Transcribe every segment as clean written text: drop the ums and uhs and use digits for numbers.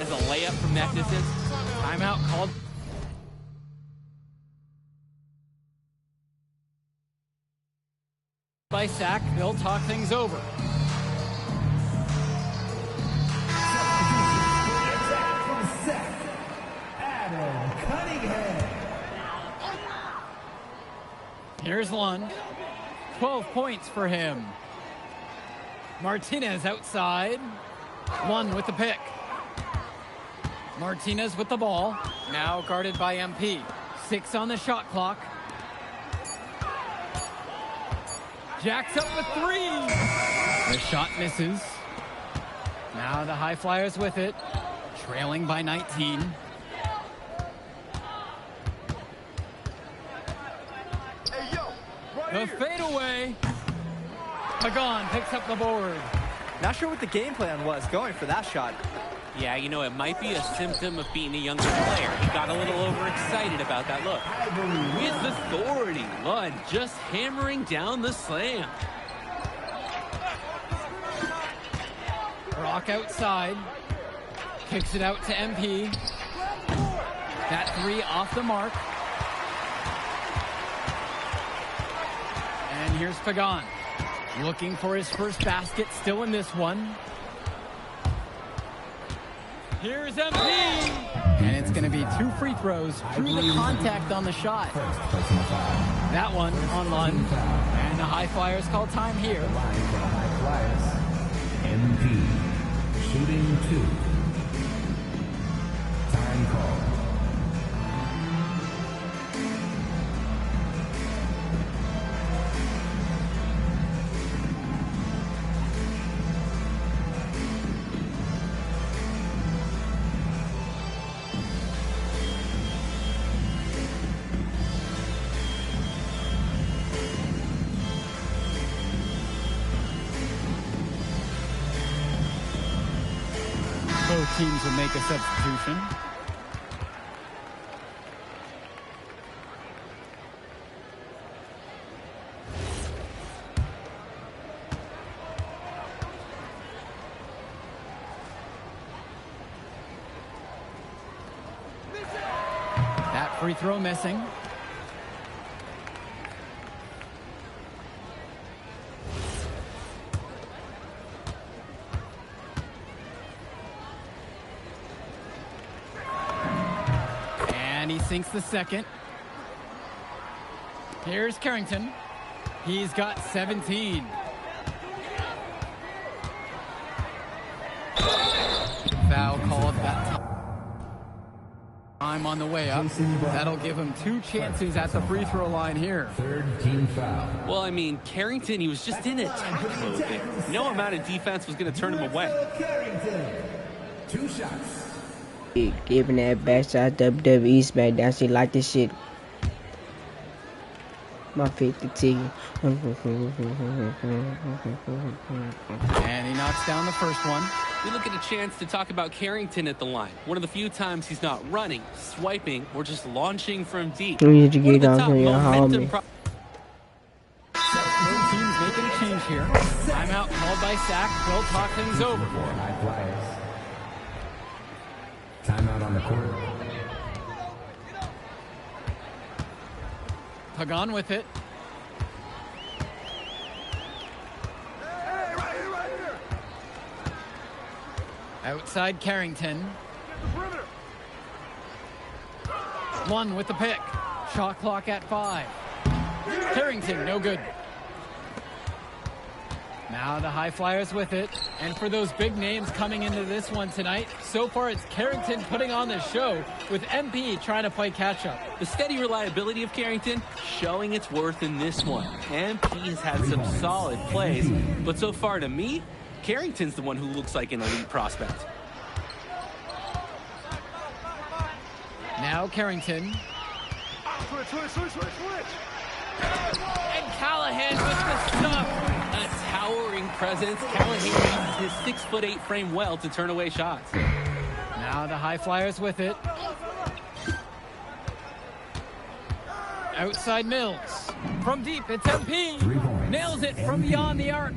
As a layup from that distance. Timeout called. By Sack, they'll talk things over. Here's Lund. 12 points for him. Martinez outside. Lund with the pick. Martinez with the ball. Now guarded by MP. 6 on the shot clock. Jacks up with 3. The shot misses. Now the High Flyers with it. Trailing by 19. The fadeaway. Pagan picks up the board. Not sure what the game plan was going for that shot. Yeah, you know, it might be a symptom of being a younger player. He got a little overexcited about that look. With authority, Lund just hammering down the slam. Rock outside. Kicks it out to MP. That 3 off the mark. And here's Pagan. Looking for his first basket, still in this one. Here's MP. And it's going to be 2 free throws through the contact on the shot. That one on Lund. And the High Flyers call time here. MP shooting 2. Time call. Both teams will make a substitution. That free throw missing. He sinks the second. Here's Carrington. He's got 17. Foul called that time on the way up. That'll give him 2 chances at the free throw line here. 3rd team foul. Well, I mean, Carrington, he was just in attack mode there. No amount of defense was going to turn him away. Carrington. 2 shots. Giving that back shot WWE SmackDown. She like this shit. My 50T. And he knocks down the first one. We look at a chance to talk about Carrington at the line. One of the few times he's not running, swiping, or just launching from deep. We need to One of get the on top to your momentum homie. Both teams making a change here. Timeout called by Sack. We'll talk things over. High Flyers. Timeout on the court. Pagan with it. Outside Carrington. One with the pick. Shot clock at 5. Carrington, no good. Now the High Flyers with it. And for those big names coming into this one tonight, so far it's Carrington putting on the show with MP trying to play catch-up. The steady reliability of Carrington showing its worth in this one. MP has had some solid plays, but so far to me, Carrington's the one who looks like an elite prospect. Now Carrington. And Callahan with the stuff. A towering presence. Callahan uses his 6'8" frame well to turn away shots. Now the High Flyers with it. Outside Mills. From deep, it's MP. Nails it from beyond the arc.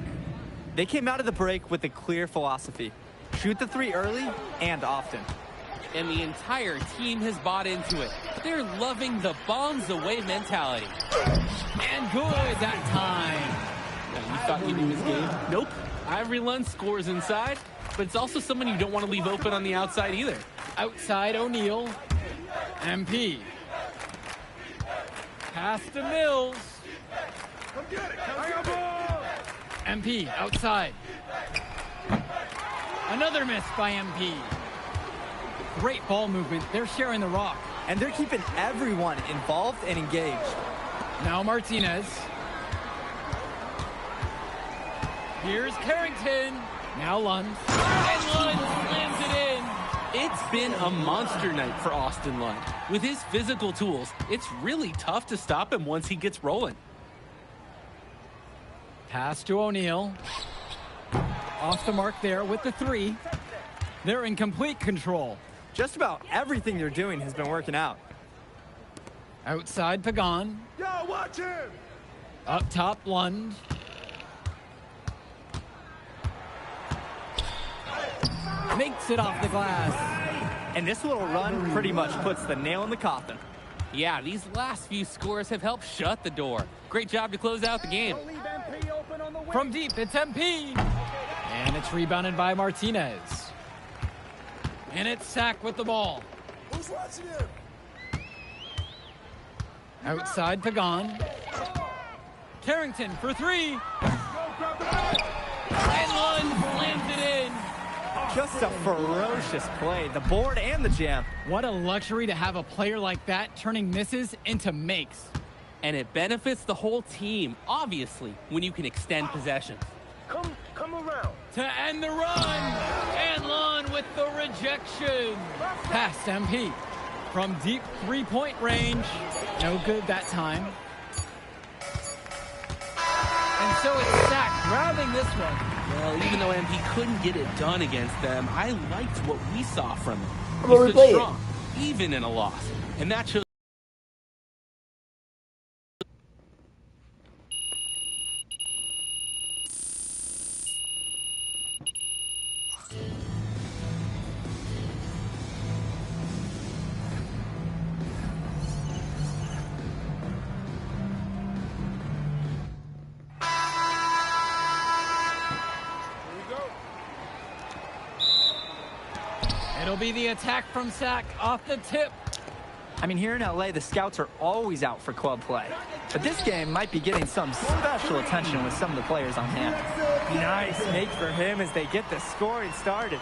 They came out of the break with a clear philosophy. Shoot the three early and often. And the entire team has bought into it. They're loving the bombs away mentality. And good that time. Now, you thought you knew his game? Nope. Ivory Lund scores inside, but it's also someone you don't want to leave open on the outside either. Outside O'Neal. MP. Pass to Mills. MP outside. Another miss by MP. Great ball movement. They're sharing the rock. And they're keeping everyone involved and engaged. Now Martinez. Here's Carrington. Now Lund. And Lund slams it in. It's been a monster night for Austin Lund. With his physical tools, it's really tough to stop him once he gets rolling. Pass to O'Neal. Off the mark there with the three. They're in complete control. Just about everything they're doing has been working out. Outside Pagan. Yo, watch him! Up top Lund. Makes it off the glass. And this little run pretty much puts the nail in the coffin. Yeah, these last few scores have helped shut the door. Great job to close out the game. Leave MP open on the wing. From deep, it's MP. And it's rebounded by Martinez. And it's Sack with the ball. Who's watching him? Outside Pagan. Carrington for three. Go grab the ball. And Lund slams it in. Just a ferocious play, the board and the jam. What a luxury to have a player like that turning misses into makes. And it benefits the whole team, obviously, when you can extend possessions. Come around. To end the run. And Lund with the rejection. Past MP. From deep three-point range. No good that time. And so it's Sack grabbing this one. Well, even though MP couldn't get it done against them, I liked what we saw from him. I'm gonna He replay stood it. strong, even in a loss. And that shows. It'll be the attack from Sack off the tip. I mean, here in LA, the scouts are always out for club play. But this game might be getting some special attention with some of the players on hand. Nice make for him as they get the scoring started.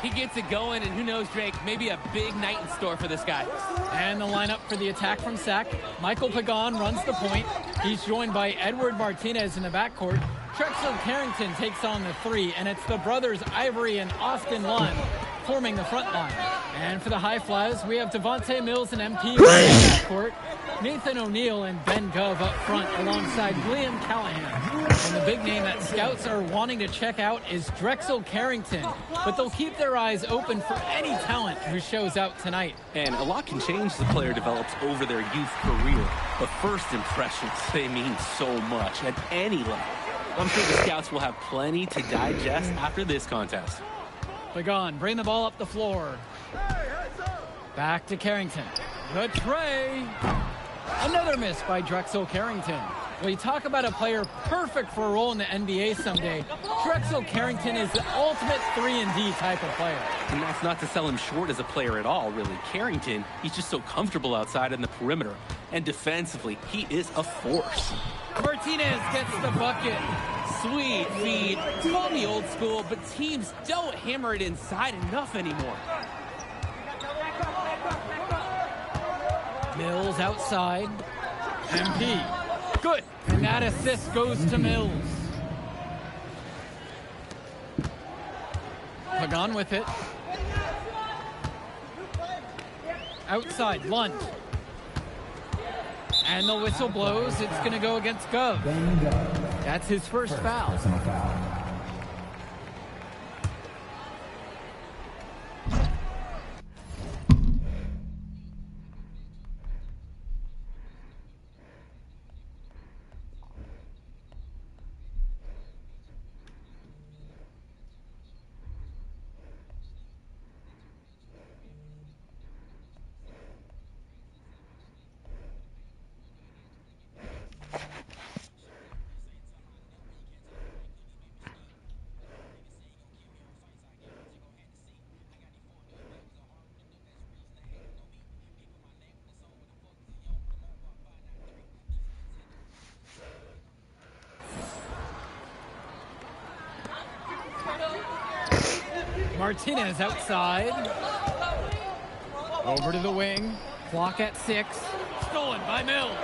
He gets it going, and who knows, Drake, maybe a big night in store for this guy. And the lineup for the attack from Sack. Michael Pagan runs the point. He's joined by Edward Martinez in the backcourt. Drexel Carrington takes on the three, and it's the brothers Ivory and Austin Lund forming the front line. And for the High Flyers, we have Devontae Mills and MP in the backcourt. Nathan O'Neal and Ben Gove up front alongside Liam Callahan. And the big name that scouts are wanting to check out is Drexel Carrington. But they'll keep their eyes open for any talent who shows out tonight. And a lot can change as a player develops over their youth career. But first impressions, they mean so much at any level. I'm sure the scouts will have plenty to digest after this contest. Pagan, bring the ball up the floor. Back to Carrington. The tray. Another miss by Drexel Carrington. Well, you talk about a player perfect for a role in the NBA someday. Drexel Carrington is the ultimate 3-and-D type of player. And that's not to sell him short as a player at all, really. Carrington, he's just so comfortable outside in the perimeter. And defensively, he is a force. Martinez gets the bucket. Sweet feed. Call me old school, but teams don't hammer it inside enough anymore. Mills outside. MP. Good. And that assist goes to Mills. Pagan with it. Outside, Lund. And the whistle blows. It's going to go against Gove. That's his first foul. Personal foul. Martinez outside. Over to the wing. Clock at 6. Stolen by Mills.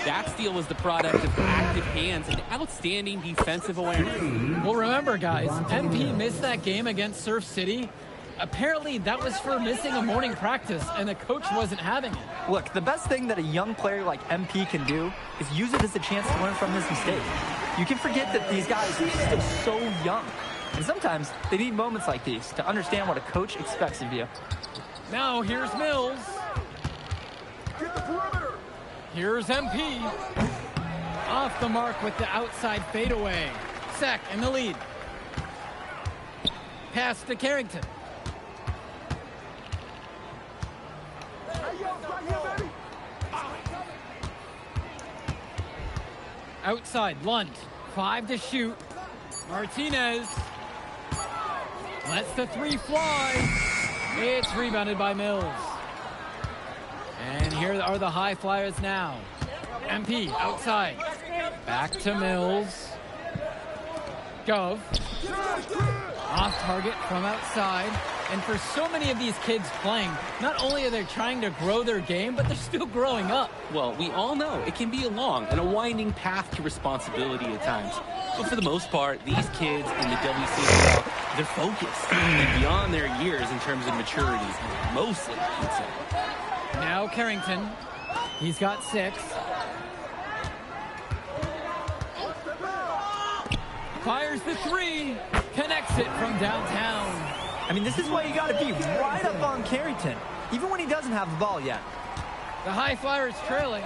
That steal was the product of active hands and outstanding defensive awareness. Well, remember, guys, MP missed that game against Surf City. Apparently, that was for missing a morning practice, and the coach wasn't having it. Look, the best thing that a young player like MP can do is use it as a chance to learn from his mistake. You can forget that these guys are still so young. And sometimes they need moments like these to understand what a coach expects of you. Now, here's Mills. Get the perimeter. Here's MP. Off the mark with the outside fadeaway. Sack in the lead. Pass to Carrington. Hey, yo, right here, baby. Outside, Lund. 5 to shoot. Martinez lets the 3 fly. It's rebounded by Mills. And here are the high flyers now. MP outside. Back to Mills. Gove. Off target from outside. And for so many of these kids playing, not only are they trying to grow their game, but they're still growing up. Well, we all know it can be a long and a winding path to responsibility at times. But for the most part, these kids in the WCHL, they're focused and beyond their years in terms of maturity. Mostly, I'd say. Now Carrington. He's got 6. Fires the 3. Connects it from downtown. I mean, this is why you got to be right up on Carrington, even when he doesn't have the ball yet. The high flyers trailing.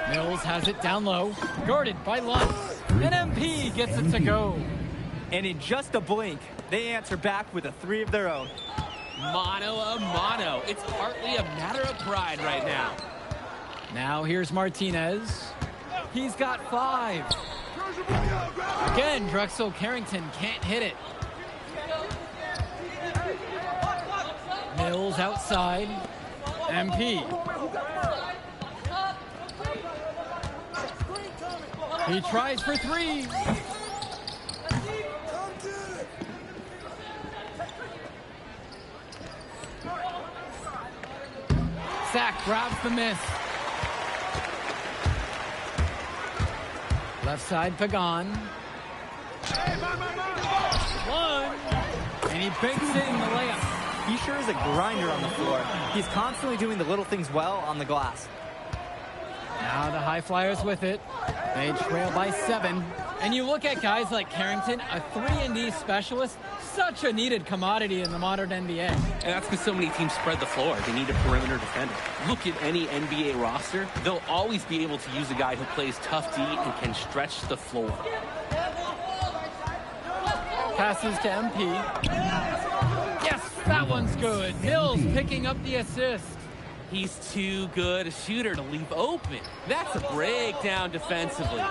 Mills has it down low. Guarded by Lund. And MP gets it to go. And in just a blink, they answer back with a 3 of their own. Mano a mano. It's partly a matter of pride right now. Now here's Martinez. He's got 5. Again, Drexel Carrington can't hit it. Mills outside. MP. He tries for 3. Sack grabs the miss. Left side, Pagan. One. And he banks in the layup. He sure is a grinder on the floor. He's constantly doing the little things well on the glass. Now the high flyers with it. They trail by 7. And you look at guys like Carrington, a 3-and-D specialist, such a needed commodity in the modern NBA. And that's because so many teams spread the floor. They need a perimeter defender. Look at any NBA roster. They'll always be able to use a guy who plays tough D and can stretch the floor. Passes to MP. Yes, that one's good. Mills picking up the assist. He's too good a shooter to leave open. That's a breakdown defensively.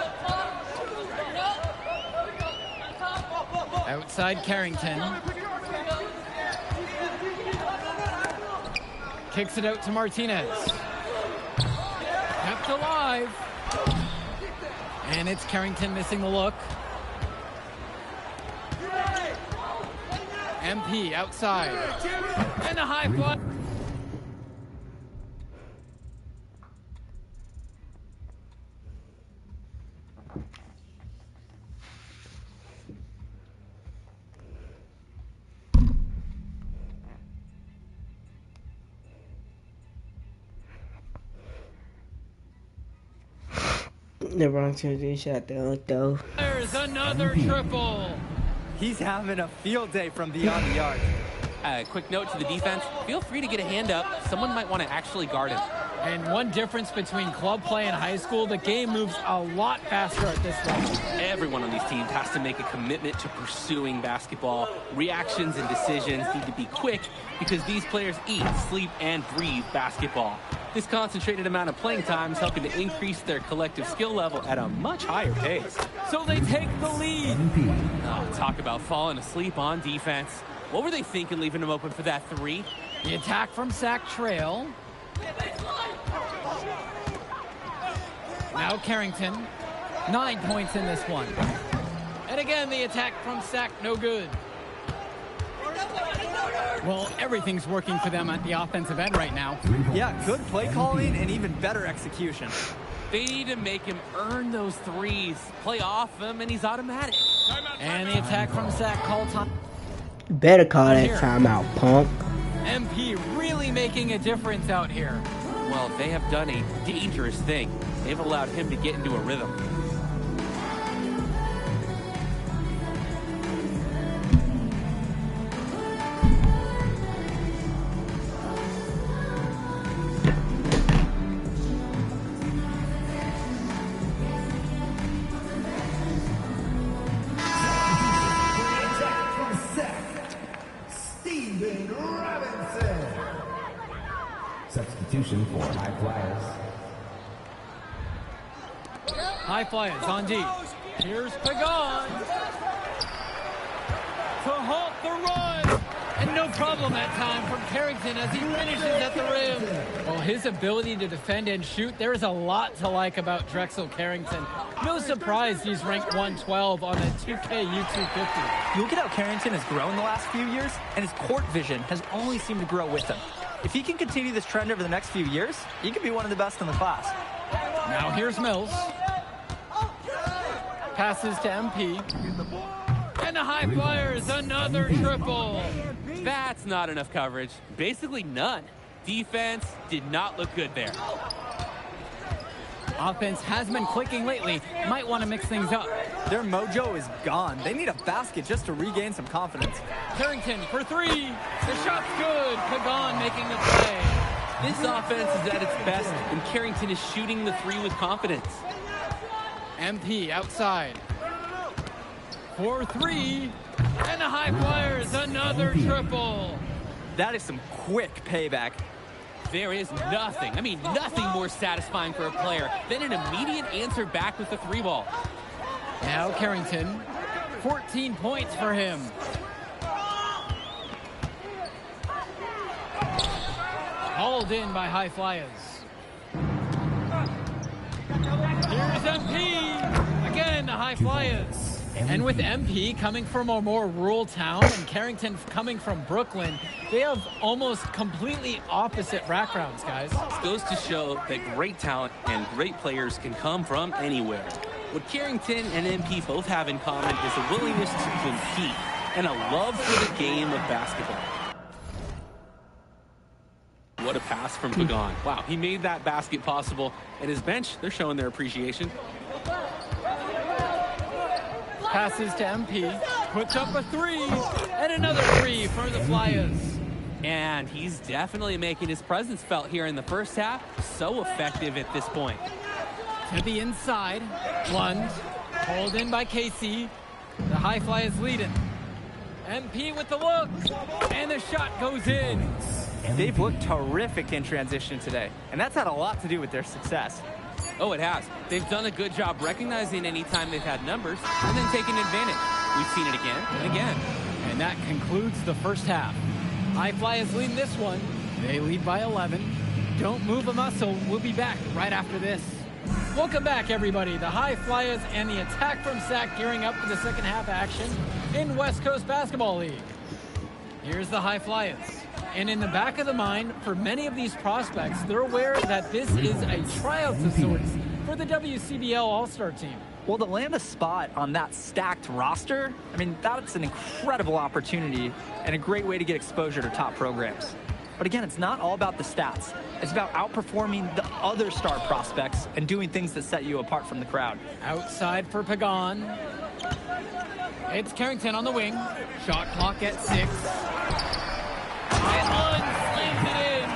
Outside Carrington. Kicks it out to Martinez. Kept alive. And it's Carrington missing the look. MP outside. And the high fly. The wrong team shot though. There's another triple. He's having a field day from beyond the arc. Quick note to the defense. Feel free to get a hand up. Someone might want to actually guard him. And one difference between club play and high school, the game moves a lot faster at this level. Everyone on these teams has to make a commitment to pursuing basketball. Reactions and decisions need to be quick because these players eat, sleep, and breathe basketball. This concentrated amount of playing time is helping to increase their collective skill level at a much higher pace. So they take the lead. Oh, talk about falling asleep on defense. What were they thinking leaving him open for that 3? The attack from Sack Trail. Now Carrington. 9 points in this one. And again, the attack from Sack, no good. Well, everything's working for them at the offensive end right now. Yeah, good play calling and even better execution. They need to make him earn those threes. Play off him, and he's automatic. And the attack from Sack, call time. You better call that timeout, punk. MP really making a difference out here. Well, they have done a dangerous thing. They've allowed him to get into a rhythm. Substitution for High Flyers. High Flyers on D. Here's Pagan to halt the run. And no problem that time from Carrington as he finishes at the rim. Well, his ability to defend and shoot, there is a lot to like about Drexel Carrington. No surprise he's ranked 112 on the 2K U250. You look at how Carrington has grown the last few years, and his court vision has only seemed to grow with him. If he can continue this trend over the next few years, he could be one of the best in the class. Now here's Mills. Passes to MP. And the High Flyers, another triple. That's not enough coverage. Basically none. Defense did not look good there. Offense has been clicking lately. Might want to mix things up. Their mojo is gone. They need a basket just to regain some confidence. Carrington for three. The shot's good. Pagan making the play. This offense is at its best, and Carrington is shooting the three with confidence. MP outside. For three. And the High Flyers, another triple. That is some quick payback. There is nothing, nothing more satisfying for a player than an immediate answer back with the three ball. Now Carrington, 14 points for him. Hauled in by High Flyers. Here's MP. Again, the High Flyers. And with MP coming from a more rural town and Carrington coming from Brooklyn, they have almost completely opposite backgrounds, guys. This goes to show that great talent and great players can come from anywhere. What Carrington and MP both have in common is a willingness to compete and a love for the game of basketball. What a pass from Pagan. Wow, he made that basket possible. And his bench, they're showing their appreciation. Passes to MP, puts up a three, and another three for the Flyers. And he's definitely making his presence felt here in the first half. So effective at this point. To the inside, lunge, pulled in by Casey. The High Flyers leading. MP with the look, and the shot goes in. They've looked terrific in transition today, and that's had a lot to do with their success. Oh, it has. They've done a good job recognizing any time they've had numbers and then taking advantage. We've seen it again and again. And that concludes the first half. High Flyers lead this one. They lead by 11. Don't move a muscle. We'll be back right after this. Welcome back, everybody. The High Flyers and the attack from Sac gearing up for the second half action in West Coast Basketball League. Here's the High Flyers. And in the back of the mind, for many of these prospects, they're aware that this is a tryout of sorts for the WCBL All-Star team. Well, to land a spot on that stacked roster, that's an incredible opportunity and a great way to get exposure to top programs. But again, it's not all about the stats. It's about outperforming the other star prospects and doing things that set you apart from the crowd. Outside for Pagan. It's Carrington on the wing. Shot clock at 6. And Lund slams it in.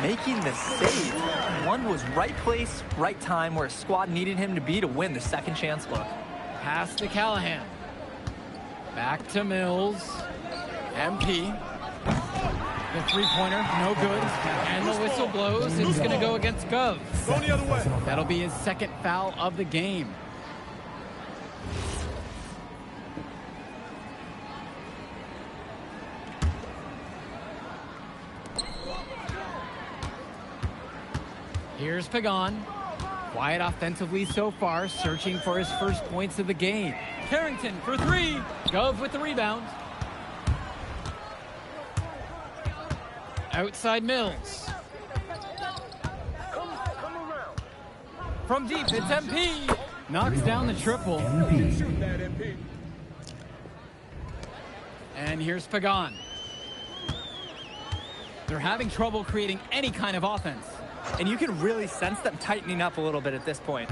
Making the save. Lund was right place, right time where a squad needed him to be to win the second chance look. Pass to Callahan. Back to Mills. MP. The three-pointer, no good. And the whistle blows. It's going to go against Gov. Go the other way. That'll be his second foul of the game. Here's Pagan. Quiet offensively so far, searching for his first points of the game. Carrington for three. Gove with the rebound. Outside Mills. From deep, it's MP. Knocks down the triple. And here's Pagan. They're having trouble creating any kind of offense. And you can really sense them tightening up a little bit at this point.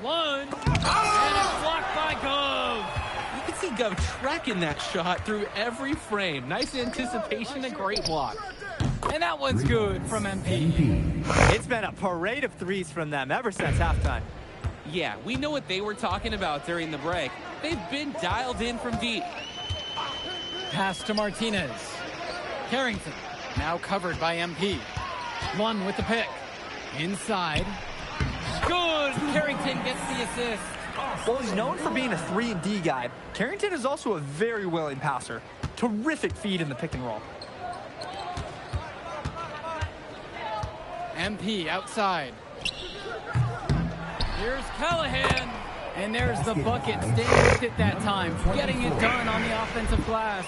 Lunge, and it's blocked by Gove. You can see Gov tracking that shot through every frame. Nice anticipation and great block. And that one's good from MP. It's been a parade of threes from them ever since halftime. Yeah, we know what they were talking about during the break. They've been dialed in from deep. Pass to Martinez. Carrington, now covered by MP. One with the pick. Inside. Good! Carrington gets the assist. Well, he's known for being a 3-and-D guy. Carrington is also a very willing passer. Terrific feed in the pick and roll. MP outside. Here's Callahan. And there's the bucket. Staying with it that time. Getting it done on the offensive glass.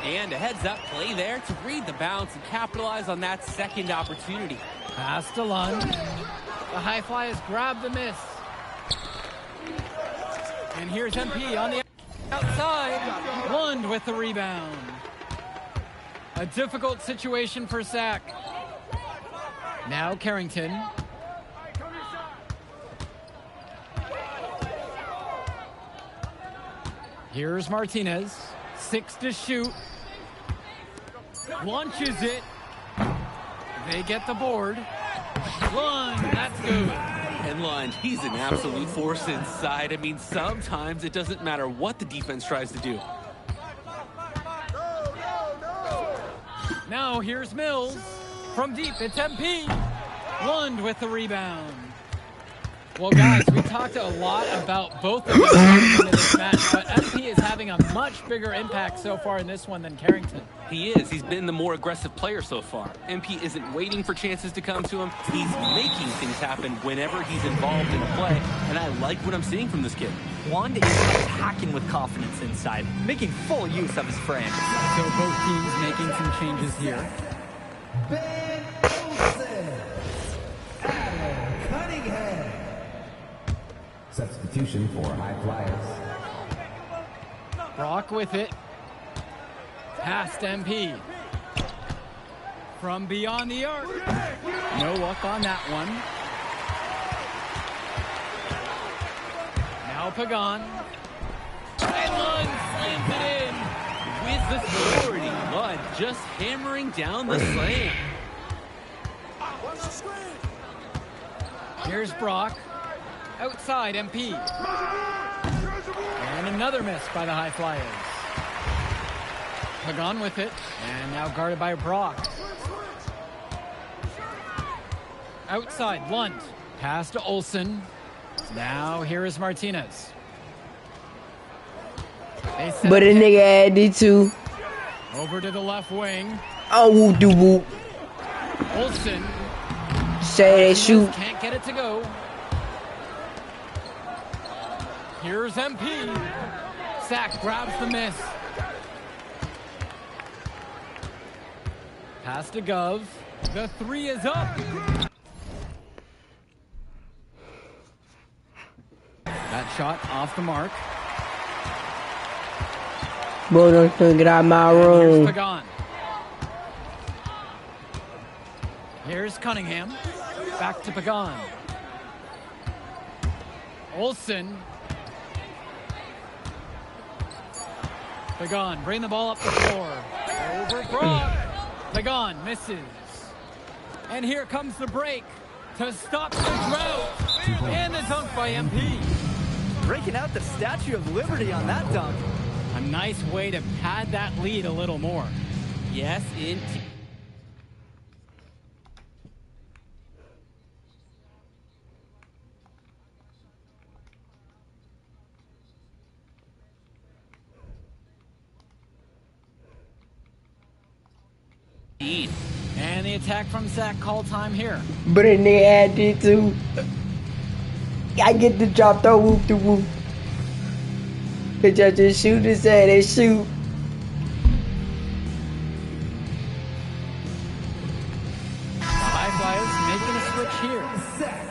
And a heads-up play there to read the bounce and capitalize on that second opportunity. Pass to Lund. The high flyers grab the miss. And here's MP on the outside. Lund with the rebound. A difficult situation for Sack. Now Carrington. Here's Martinez. 6 to shoot. Launches it. They get the board. Lund, that's good. And Lund, he's an absolute force inside. I mean, sometimes it doesn't matter what the defense tries to do. Now here's Mills. From deep, it's MP. Lund with the rebound. Well, guys, we talked a lot about both of them in this match, but MP is having a much bigger impact so far in this one than Carrington. He is. He's been the more aggressive player so far. MP isn't waiting for chances to come to him. He's making things happen whenever he's involved in a play, and I like what I'm seeing from this kid. Lund is attacking with confidence inside, making full use of his frame. So both teams making some changes here. Ben Olsen. Adam Cunningham. Substitution for High Flyers. Brock with it. Past MP. From beyond the arc. No luck on that one. Now Pagan. And Lund slams it in. With the authority, Lund just hammering down the slam. Here's Brock. Outside MP. And another miss by the High Flyers. Pagan with it. And now guarded by Brock. Outside, Lund. Pass to Olsen. Now here is Martinez. They set But a nigga had it too. over to the left wing. Oh, whoop de whoop. Olsen. Say they shoot. Can't get it to go. Here's MP. Sack grabs the miss. Pass to Gov. The three is up. That shot off the mark. Boy, don't get out of my Here's room. Pagan. Here's Cunningham. Back to Pagan. Olsen. Pagan, bring the ball up the floor. Over Brock. Pagan misses. And here comes the break to stop the drought. And the dunk by MP. Breaking out the Statue of Liberty on that dunk. A nice way to pad that lead a little more. Yes, indeed. And the attack from Sack call time here. But then they add it too. I get the drop, throw, whoop the whoop. The judges shoot and say they shoot. The High Flyers making a switch here. Sack.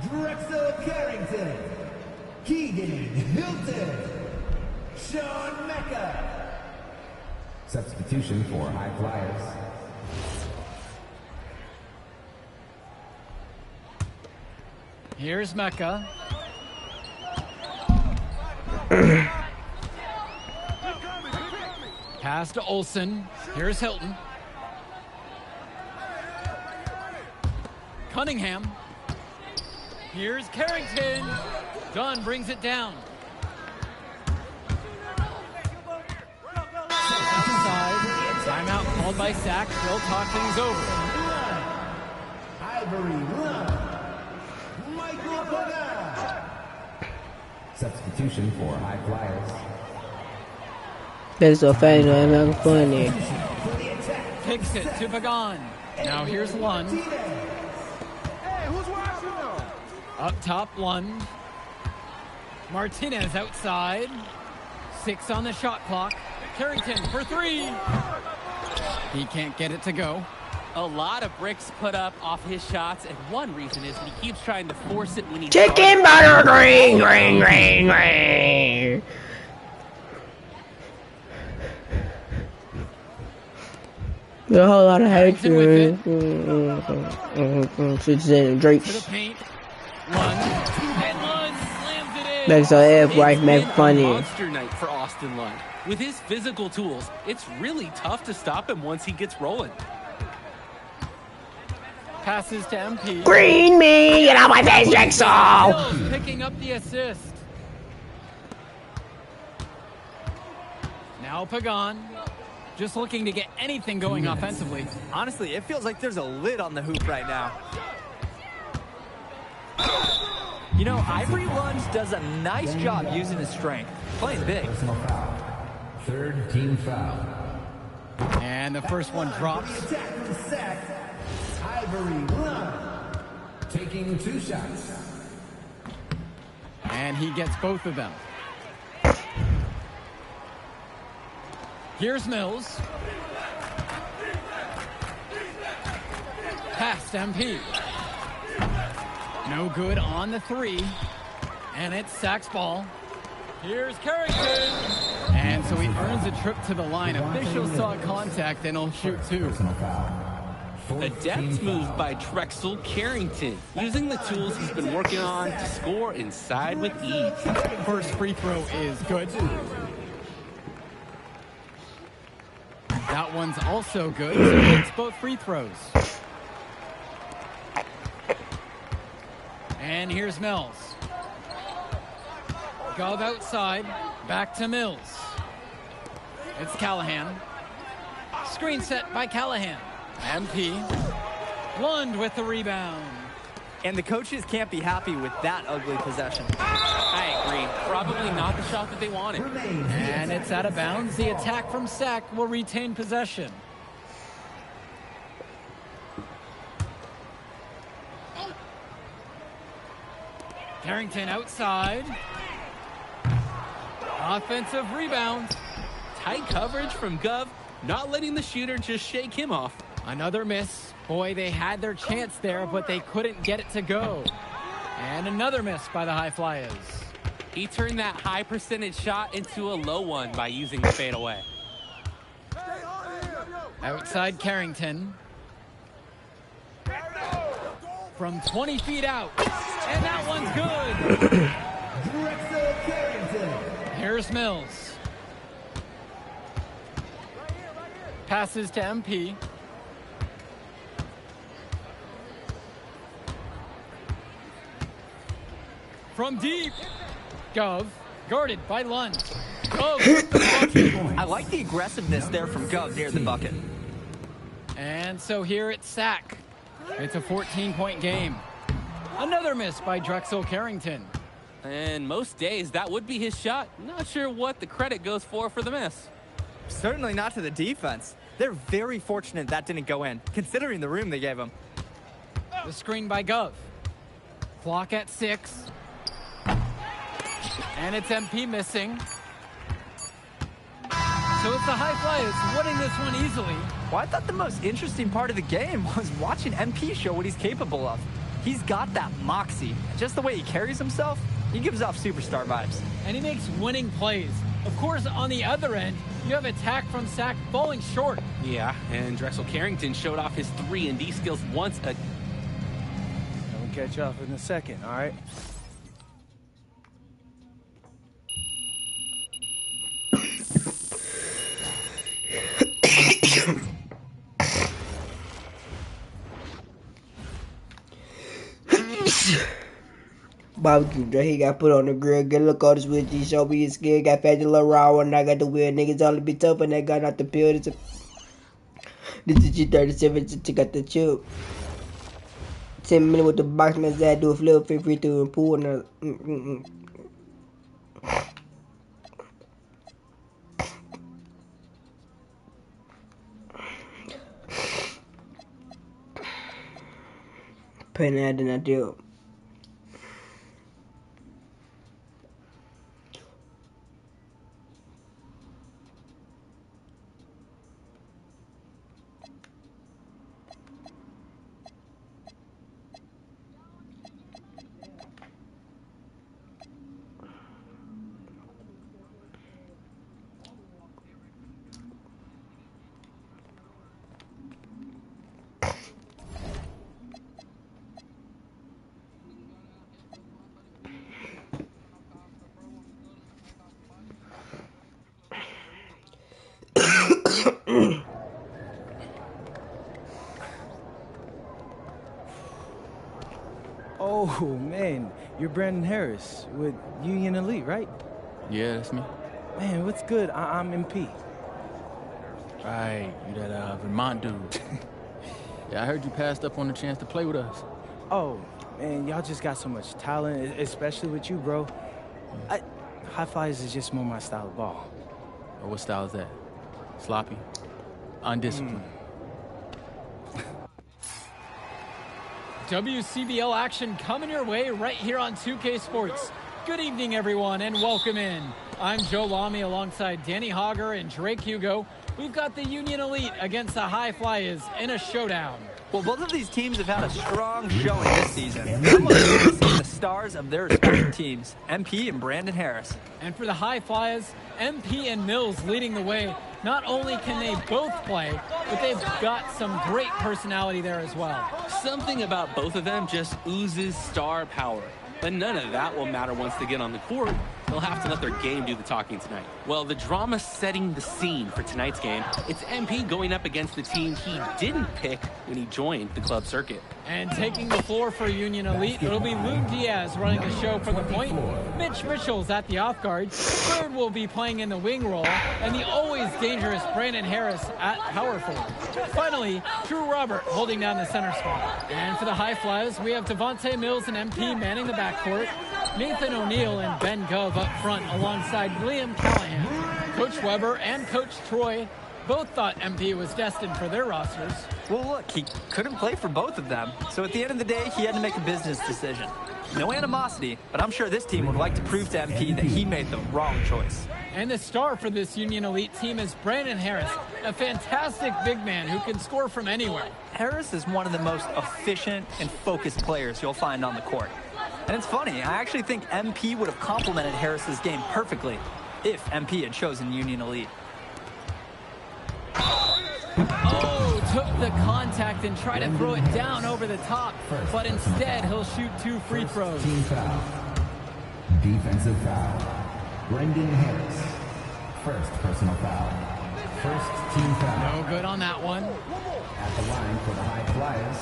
Drexel Carrington. Keegan Hilton. Sean Mecca. Substitution for High Flyers. Here's Mecca. Pass to Olsen. Here's Hilton. Cunningham. Here's Carrington. Dunn brings it down. Inside. Timeout called by Sack. They'll talk things over. Ivory Lund. Michael Pagan. Substitution for High Flyers. That's so funny, I'm not funny. Kicks it to Pagan. Now here's Lund. Hey, who's watching though? Up top, Lund. Martinez outside. 6 on the shot clock. Carrington for 3. He can't get it to go. A lot of bricks put up off his shots, and one reason is he keeps trying to force it when he's Chicken butter green, green, green, green. A whole lot of hatred. She's in Drake. To the paint. Lund. And Lund slams it in. Makes our F wife make funny. Monster night for Austin Lund. With his physical tools, it's really tough to stop him once he gets rolling. Passes to MP. Green me, get out my face, Drexel. Mills picking up the assist. Now Pagan. Just looking to get anything going offensively. Honestly, it feels like there's a lid on the hoop right now. You know, Ivory Lund does a nice job using his strength, playing big. Personal foul. Third team foul. And the first one drops. Attack from Sack. Ivory Lund. Taking 2 shots. And he gets both of them. Here's Mills. Pass to MP. No good on the 3. And it's Sack's ball. Here's Carrington. And so he earns a trip to the line. Officials saw contact and he'll shoot 2. Personal foul. A deft move by Drexel Carrington, using the tools he's been working on to score inside with ease. First free throw is good. That one's also good, so he hits both free throws. And here's Mills. Gov outside, back to Mills. It's Callahan. Screen set by Callahan. MP. Lund with the rebound. And the coaches can't be happy with that ugly possession. I agree. Probably not the shot that they wanted. And it's out of bounds. The attack from Sack will retain possession. Carrington outside. Offensive rebound. Tight coverage from Gov, not letting the shooter just shake him off. Another miss. Boy, they had their chance there, but they couldn't get it to go. And another miss by the High Flyers. He turned that high percentage shot into a low one by using the fadeaway. Outside Carrington. From 20 feet out. And that one's good. Drexel Carrington. Here's Mills. Passes to MP. From deep. Gov. Guarded by Lund. Gov with the bucket. I like the aggressiveness there from Gov near the bucket. And so here it's Sack. It's a 14-point game. Another miss by Drexel Carrington. And most days, that would be his shot. Not sure what the credit goes for the miss. Certainly not to the defense. They're very fortunate that didn't go in, considering the room they gave him. The screen by Gov. Clock at 6. And it's MP missing. So it's the High Flyers winning this one easily. Well, I thought the most interesting part of the game was watching MP show what he's capable of. He's got that moxie. Just the way he carries himself, he gives off superstar vibes. And he makes winning plays. Of course, on the other end, you have attack from Sack falling short. Yeah, and Drexel Carrington showed off his 3-and-D skills once a... We'll catch up in a second, all right? Barbecue, Dre, he got put on the grill. Get a look on the switch. He showed me his skill. Got fat a little raw and I got the weird niggas all be tough and that got out the pill. This is G37. Check out the chip. 10 minutes with the box man. Zad do a flip, free through and pool. And Penny, I did not do. Oh, man, you're Brandon Harris with Union Elite, right? Yeah, that's me. Man, what's good? I'm MP. Right, you that Vermont dude. Yeah, I heard you passed up on the chance to play with us. Oh, man, y'all just got so much talent, especially with you, bro. High Flyers is just more my style of ball. Or what style is that? Sloppy? Undisciplined? WCBL action coming your way right here on 2K Sports. Good evening, everyone, and welcome in. I'm Joe Lamy alongside Danny Hogger and Drake Hugo. We've got the Union Elite against the High Flyers in a showdown. Well, both of these teams have had a strong showing this season. I'm looking forward to seeing the stars of their respective teams, MP and Brandon Harris. And for the High Flyers, MP and Mills leading the way. Not only can they both play, but they've got some great personality there as well. Something about both of them just oozes star power. But none of that will matter once they get on the court. They'll have to let their game do the talking tonight. Well, the drama setting the scene for tonight's game. It's MP going up against the team he didn't pick when he joined the club circuit. And taking the floor for Union Elite, it'll be Luke Diaz running the show for the point. Mitch Mitchell's at the off guard. Third will be playing in the wing role. And the always dangerous Brandon Harris at power forward. Finally, Drew Robert holding down the center spot. And for the High Flyers, we have Devontae Mills and MP manning the backcourt. Nathan O'Neill and Ben Gove up front alongside Liam Callahan. Coach Weber and Coach Troy both thought MP was destined for their rosters. Well, look, he couldn't play for both of them. So at the end of the day, he had to make a business decision. No animosity, but I'm sure this team would like to prove to MP that he made the wrong choice. And the star for this Union Elite team is Brandon Harris, a fantastic big man who can score from anywhere. Harris is one of the most efficient and focused players you'll find on the court. And it's funny, I actually think MP would have complemented Harris's game perfectly if MP had chosen Union Elite. Oh, took the contact and tried to throw it down over the top, but instead he'll shoot 2 free throws. Team foul. Defensive foul. Brendan Harris. First personal foul. First team foul. No good on that one. At the line for the High Flyers,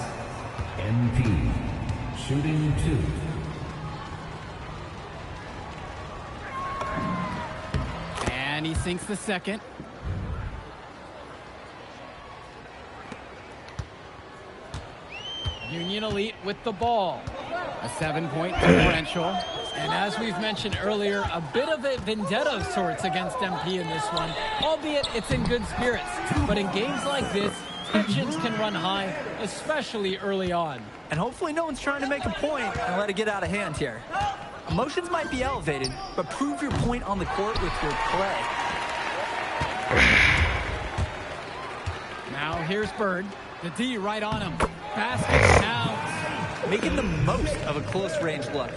MP. Shooting 2. And he sinks the second. Union Elite with the ball. A 7-point differential. And as we've mentioned earlier, a bit of a vendetta of sorts against MP in this one, albeit it's in good spirits. But in games like this, tensions can run high, especially early on. And hopefully no one's trying to make a point and let it get out of hand here. Emotions might be elevated, but prove your point on the court with your play. Now here's Bird. The D right on him. Basket now. Making the most of a close-range look.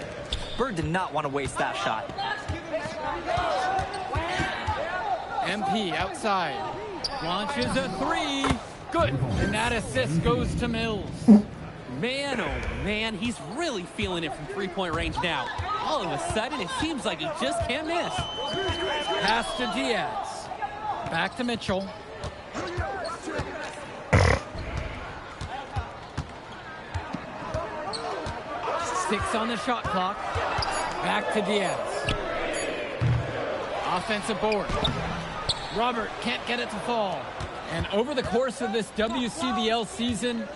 Bird did not want to waste that shot. MP outside. Launches a three. Good. And that assist goes to Mills. Man, oh man, he's really feeling it from three-point range now. All of a sudden, it seems like he just can't miss. Pass to Diaz. Back to Mitchell. 6 on the shot clock. Back to Diaz. Offensive board. Robert can't get it to fall. And over the course of this WCBL season,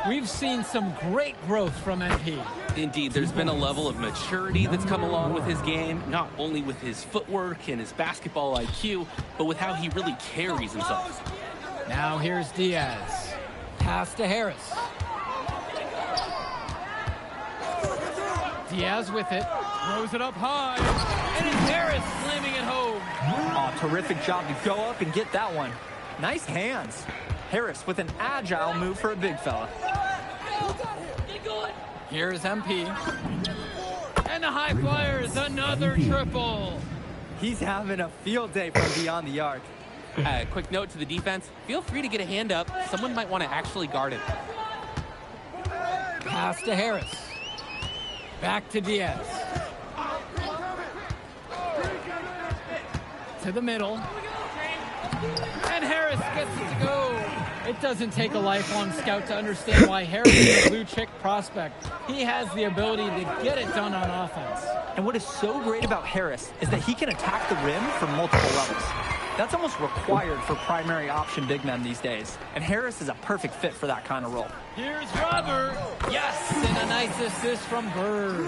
we've seen some great growth from MP. Indeed, there's been a level of maturity that's come along with his game, not only with his footwork and his basketball IQ, but with how he really carries himself. Now here's Diaz. Pass to Harris. Diaz with it. Throws it up high. And it's Harris slamming it home. Oh, terrific job to go up and get that one. Nice hands. Harris with an agile move for a big fella. Here's MP. And the high flyers, another triple. He's having a field day from beyond the arc. Quick note to the defense. Feel free to get a hand up. Someone might want to actually guard it. Pass to Harris. Back to Diaz. To the middle. And Harris gets it to go. It doesn't take a lifelong scout to understand why Harris is a blue chip prospect. He has the ability to get it done on offense. And what is so great about Harris is that he can attack the rim from multiple levels. That's almost required for primary option big men these days. And Harris is a perfect fit for that kind of role. Here's Robert. Yes, and a nice assist from Bird.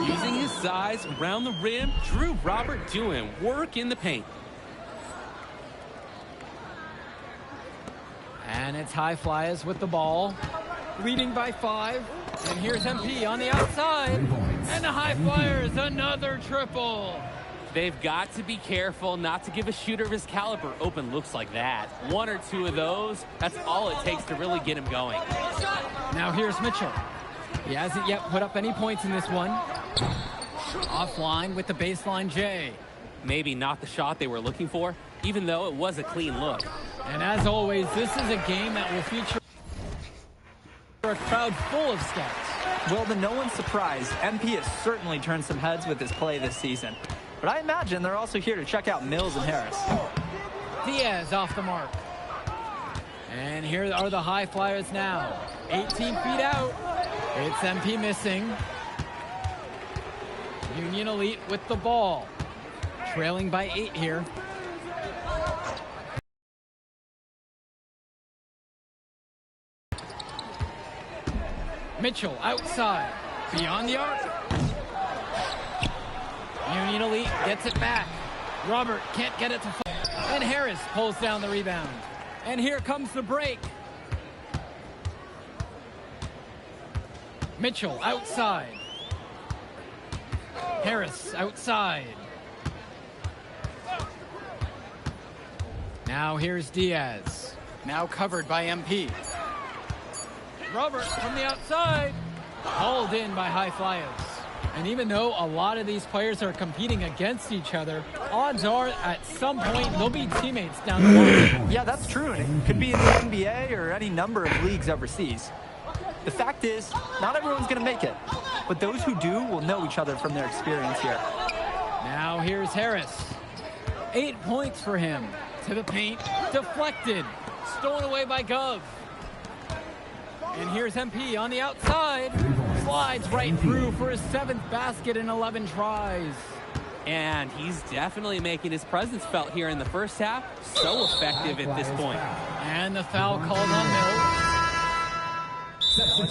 Using his size around the rim, Drew Robert doing work in the paint. And it's High Flyers with the ball, leading by 5. And here's MP on the outside. And the High Flyers, another triple. They've got to be careful not to give a shooter of his caliber open looks like that. 1 or 2 of those, that's all it takes to really get him going. Now here's Mitchell. He hasn't yet put up any points in this one. Offline with the baseline J. Maybe not the shot they were looking for, even though it was a clean look. And as always, this is a game that will feature a crowd full of scouts. Well, to no one's surprise, MP has certainly turned some heads with his play this season. But I imagine they're also here to check out Mills and Harris. Diaz off the mark. And here are the High Flyers now. 18 feet out. It's MP missing. Union Elite with the ball. Trailing by 8 here. Mitchell outside. Beyond the arc. Union Elite gets it back. Robert can't get it to fall. And Harris pulls down the rebound. And here comes the break. Mitchell outside. Harris outside. Now here's Diaz. Now covered by MP. Robert from the outside. Hauled in by High Flyers. And even though a lot of these players are competing against each other, odds are at some point they'll be teammates down the line. Yeah, that's true. And it could be in the NBA or any number of leagues overseas. The fact is, not everyone's going to make it. But those who do will know each other from their experience here. Now here's Harris. 8 points for him. To the paint. Deflected. Stolen away by Gov. And here's MP on the outside. Slides right through for his 7th basket in 11 tries. And he's definitely making his presence felt here in the first half. So effective at this point. And the foul called on Mills.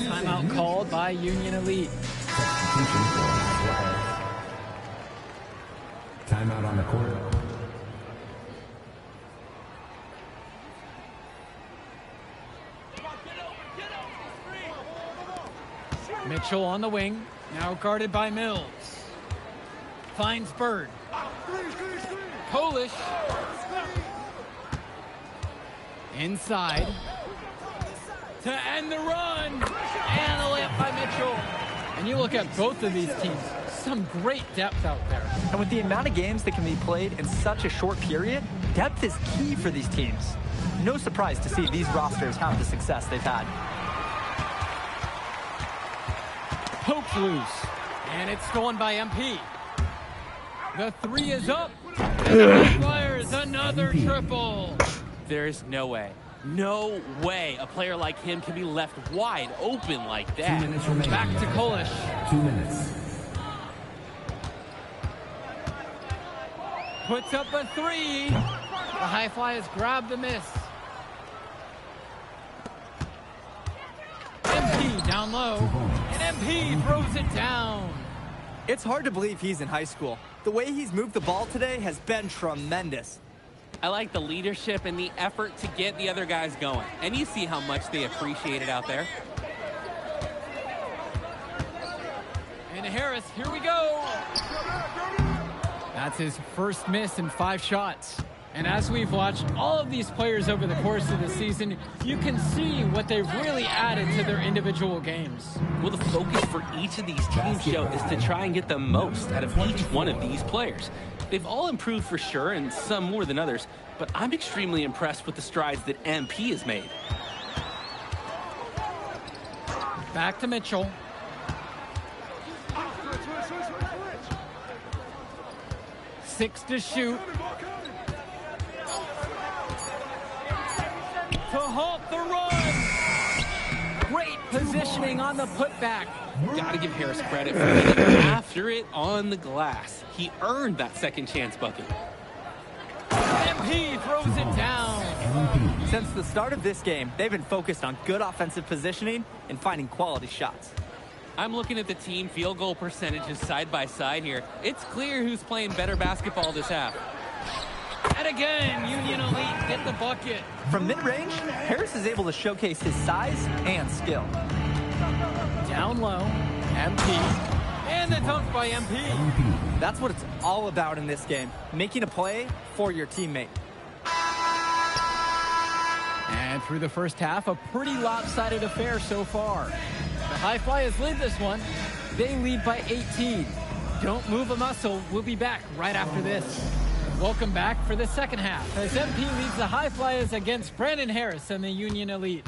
Timeout called by Union Elite. Timeout on the court. Mitchell on the wing, now guarded by Mills. Finds Bird. Polish. Inside. To end the run. And the layup by Mitchell. And you look at both of these teams, some great depth out there. And with the amount of games that can be played in such a short period, depth is key for these teams. No surprise to see these rosters have the success they've had. Pokes loose. And it's stolen by MP. The three is up. And the Flyers another triple. There's no way. No way a player like him can be left wide open like that. 2 minutes remaining. Back to Kolish. 2 minutes. Puts up a three. The High Flyers grab the miss. MP down low. And MP throws it down. It's hard to believe he's in high school. The way he's moved the ball today has been tremendous. I like the leadership and the effort to get the other guys going. And you see how much they appreciate it out there. And Harris, here we go. That's his first miss in 5 shots. And as we've watched all of these players over the course of the season, you can see what they've really added to their individual games. Well, the focus for each of these teams, Joe, is to try and get the most out of each one of these players. They've all improved for sure, and some more than others, but I'm extremely impressed with the strides that MP has made. Back to Mitchell. Six to shoot. To halt the run. Great positioning on the putback. Gotta give Harris credit for getting after it on the glass. He earned that second chance bucket. MP throws it down. Since the start of this game, they've been focused on good offensive positioning and finding quality shots. I'm looking at the team field goal percentages side by side here. It's clear who's playing better basketball this half. And again, Union Elite get the bucket. From mid-range, Harris is able to showcase his size and skill. Down low, MP. And the dunk by MP. That's what it's all about in this game, making a play for your teammate. And through the first half, a pretty lopsided affair so far. The High Flyers lead this one. They lead by 18. Don't move a muscle. We'll be back right after this. Welcome back for the second half as MP leads the High Flyers against Brandon Harris and the Union Elite.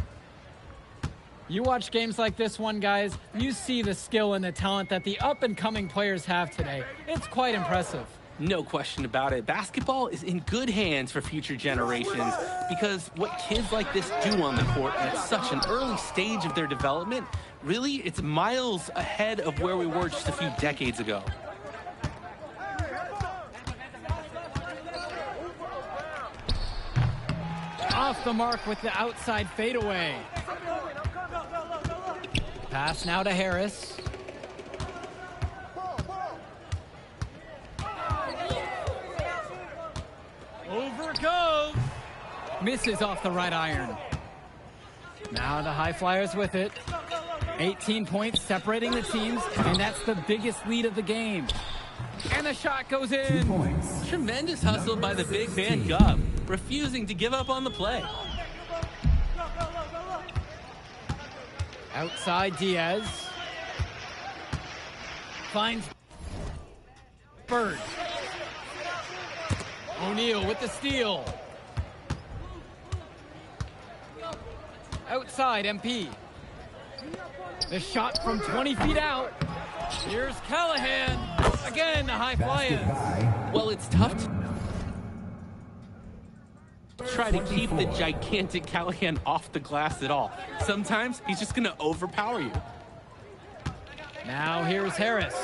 You watch games like this one, guys, you see the skill and the talent that the up-and-coming players have today. It's quite impressive. No question about it. Basketball is in good hands for future generations because what kids like this do on the court at such an early stage of their development, really, it's miles ahead of where we were just a few decades ago. Off the mark with the outside fadeaway. Pass now to Harris. Over goes. Misses off the right iron. Now the High Flyers with it. 18 points separating the teams, and that's the biggest lead of the game. And the shot goes in. 2 points. Tremendous hustle by the big man Gubb, refusing to give up on the play. Outside Diaz. Finds Bird. O'Neal with the steal. Outside MP. The shot from 20 feet out. Here's Callahan. Again, the High Flyers. Well, it's tough to try to keep the gigantic Callahan off the glass at all. Sometimes he's just going to overpower you. Now here's Harris.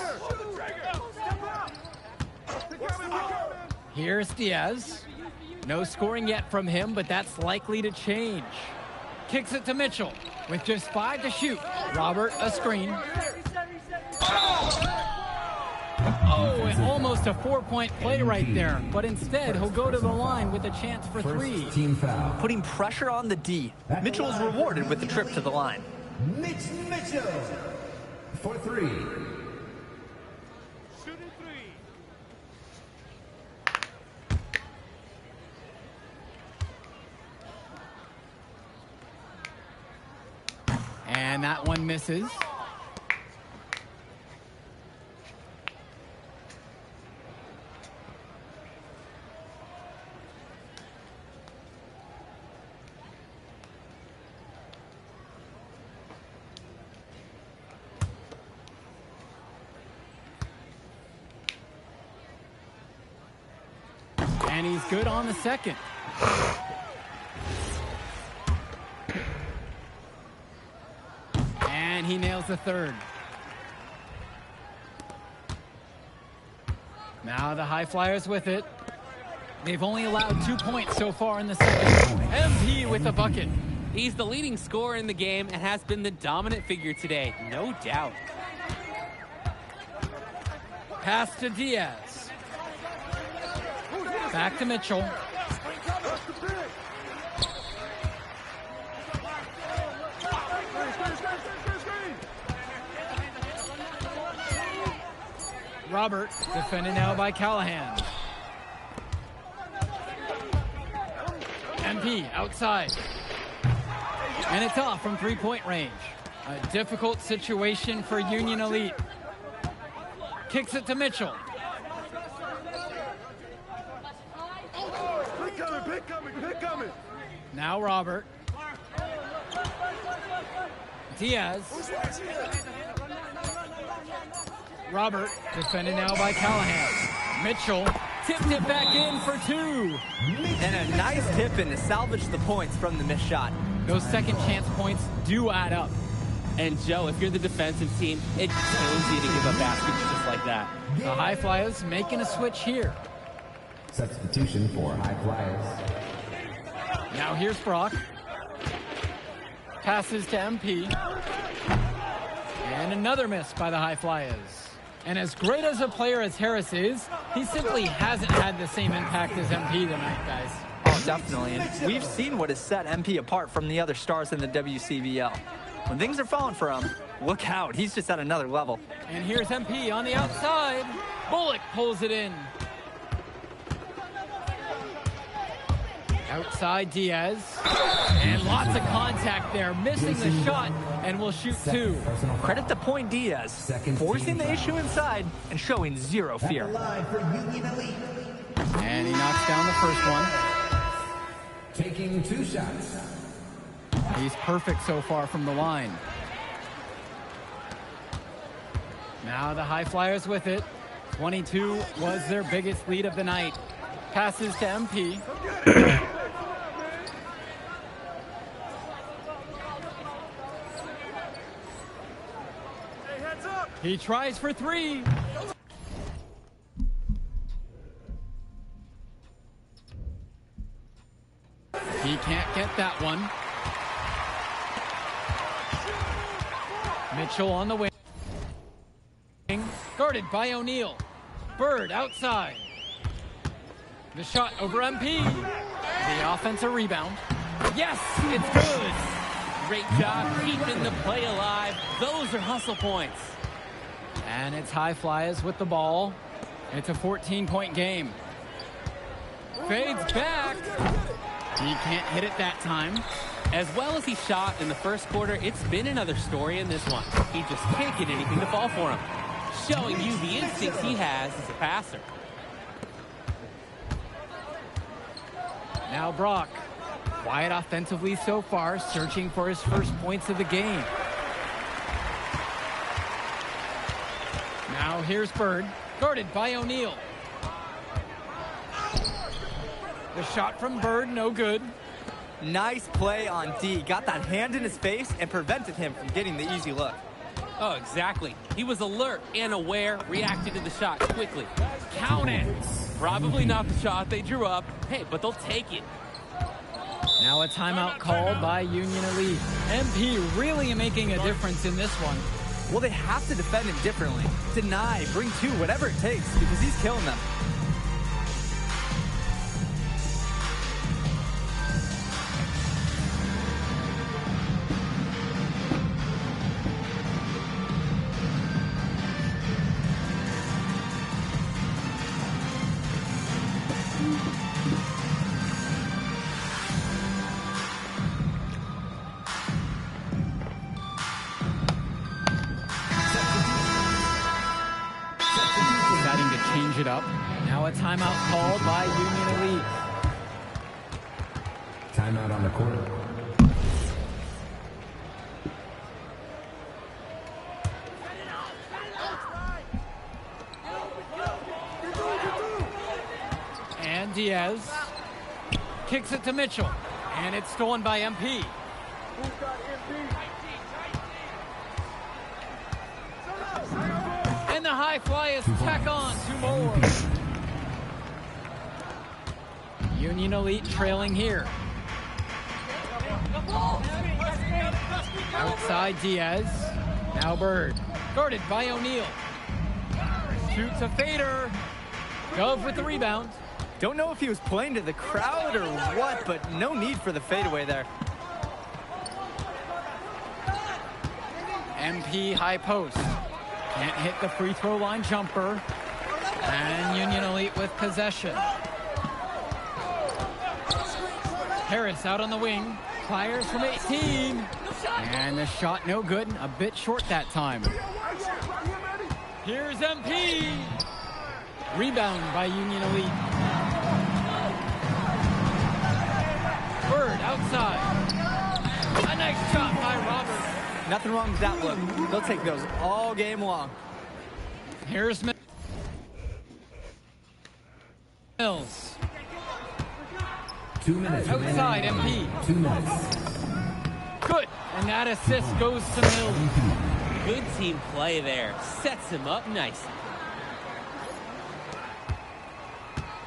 Here's Diaz. No scoring yet from him, but that's likely to change. Kicks it to Mitchell with just 5 to shoot. Robert, a screen. Oh, it almost Almost a 4-point play right there, but instead he'll go to the line with a chance for 3. Team foul. Putting pressure on the D. Mitchell is rewarded with the trip to the line. Mitchell for 3. And that one misses. And he's good on the second. And he nails the third. Now the High Flyers with it. They've only allowed 2 points so far in the second. MP with the bucket. He's the leading scorer in the game and has been the dominant figure today, no doubt. Pass to Diaz. Back to Mitchell. Robert, defended now by Callahan. MP outside. And it's off from 3-point range. A difficult situation for Union Elite. Kicks it to Mitchell. Pick coming. Now Robert. Diaz. Robert, defended now by Callahan. Mitchell tipped it back in for 2. And a nice tip in to salvage the points from the missed shot. Those second chance points do add up. And Joe, if you're the defensive team, it kills you to give up baskets just like that. The High Flyers making a switch here. Substitution for High Flyers. Now here's Brock. Passes to MP. And another miss by the High Flyers. And as great as a player as Harris is, he simply hasn't had the same impact as MP tonight, guys. Oh, definitely. And we've seen what has set MP apart from the other stars in the WCBL. When things are falling for him, look out. He's just at another level. And here's MP on the outside. Bullock pulls it in. Outside Diaz. And lots of contact there. Missing the shot and will shoot 2. Credit to Point Diaz, forcing the issue inside and showing zero fear. And he knocks down the first one. Taking 2 shots. He's perfect so far from the line. Now the High Flyers with it. 22 was their biggest lead of the night. Passes to MP. He tries for 3. He can't get that one. Mitchell on the wing. Guarded by O'Neal. Bird outside. The shot over MP. The offensive rebound. Yes, it's good. Great job keeping the play alive. Those are hustle points. And it's High Flyers with the ball. It's a 14-point game. Fades back. He can't hit it that time. As well as he shot in the first quarter, it's been another story in this one. He just can't get anything to fall for him. Showing you the instincts he has as a passer. Now Brock. Quiet offensively so far, searching for his first points of the game. Now here's Bird, guarded by O'Neal. The shot from Bird, no good. Nice play on D. Got that hand in his face and prevented him from getting the easy look. Oh, exactly. He was alert and aware, reacted to the shot quickly. Count it. Probably not the shot they drew up. Hey, but they'll take it. Now a timeout called by Union Elite. MP really making a difference in this one. Well, they have to defend him differently. Deny, bring two, whatever it takes, because he's killing them. Deciding to change it up. Now a timeout called by Union Elite. Timeout on the court. And Diaz kicks it to Mitchell. And it's stolen by MP. And the high flyers tack on two more. Union Elite trailing here. Outside Diaz. Now Bird. Guarded by O'Neal. Shoots a fader. Gove with the rebound. Don't know if he was playing to the crowd or what, but no need for the fadeaway there. MP high post. Can't hit the free throw line jumper. And Union Elite with possession. Harris out on the wing. Fires from 18. And the shot no good. A bit short that time. Here's MP. Rebound by Union Elite. Bird outside. A nice shot by Robert. Nothing wrong with that look. They'll take those all game long. Here's Mills. 2 minutes. Outside remaining. MP. 2 minutes. Good. And that assist goes to Mills. Good team play there. Sets him up nicely.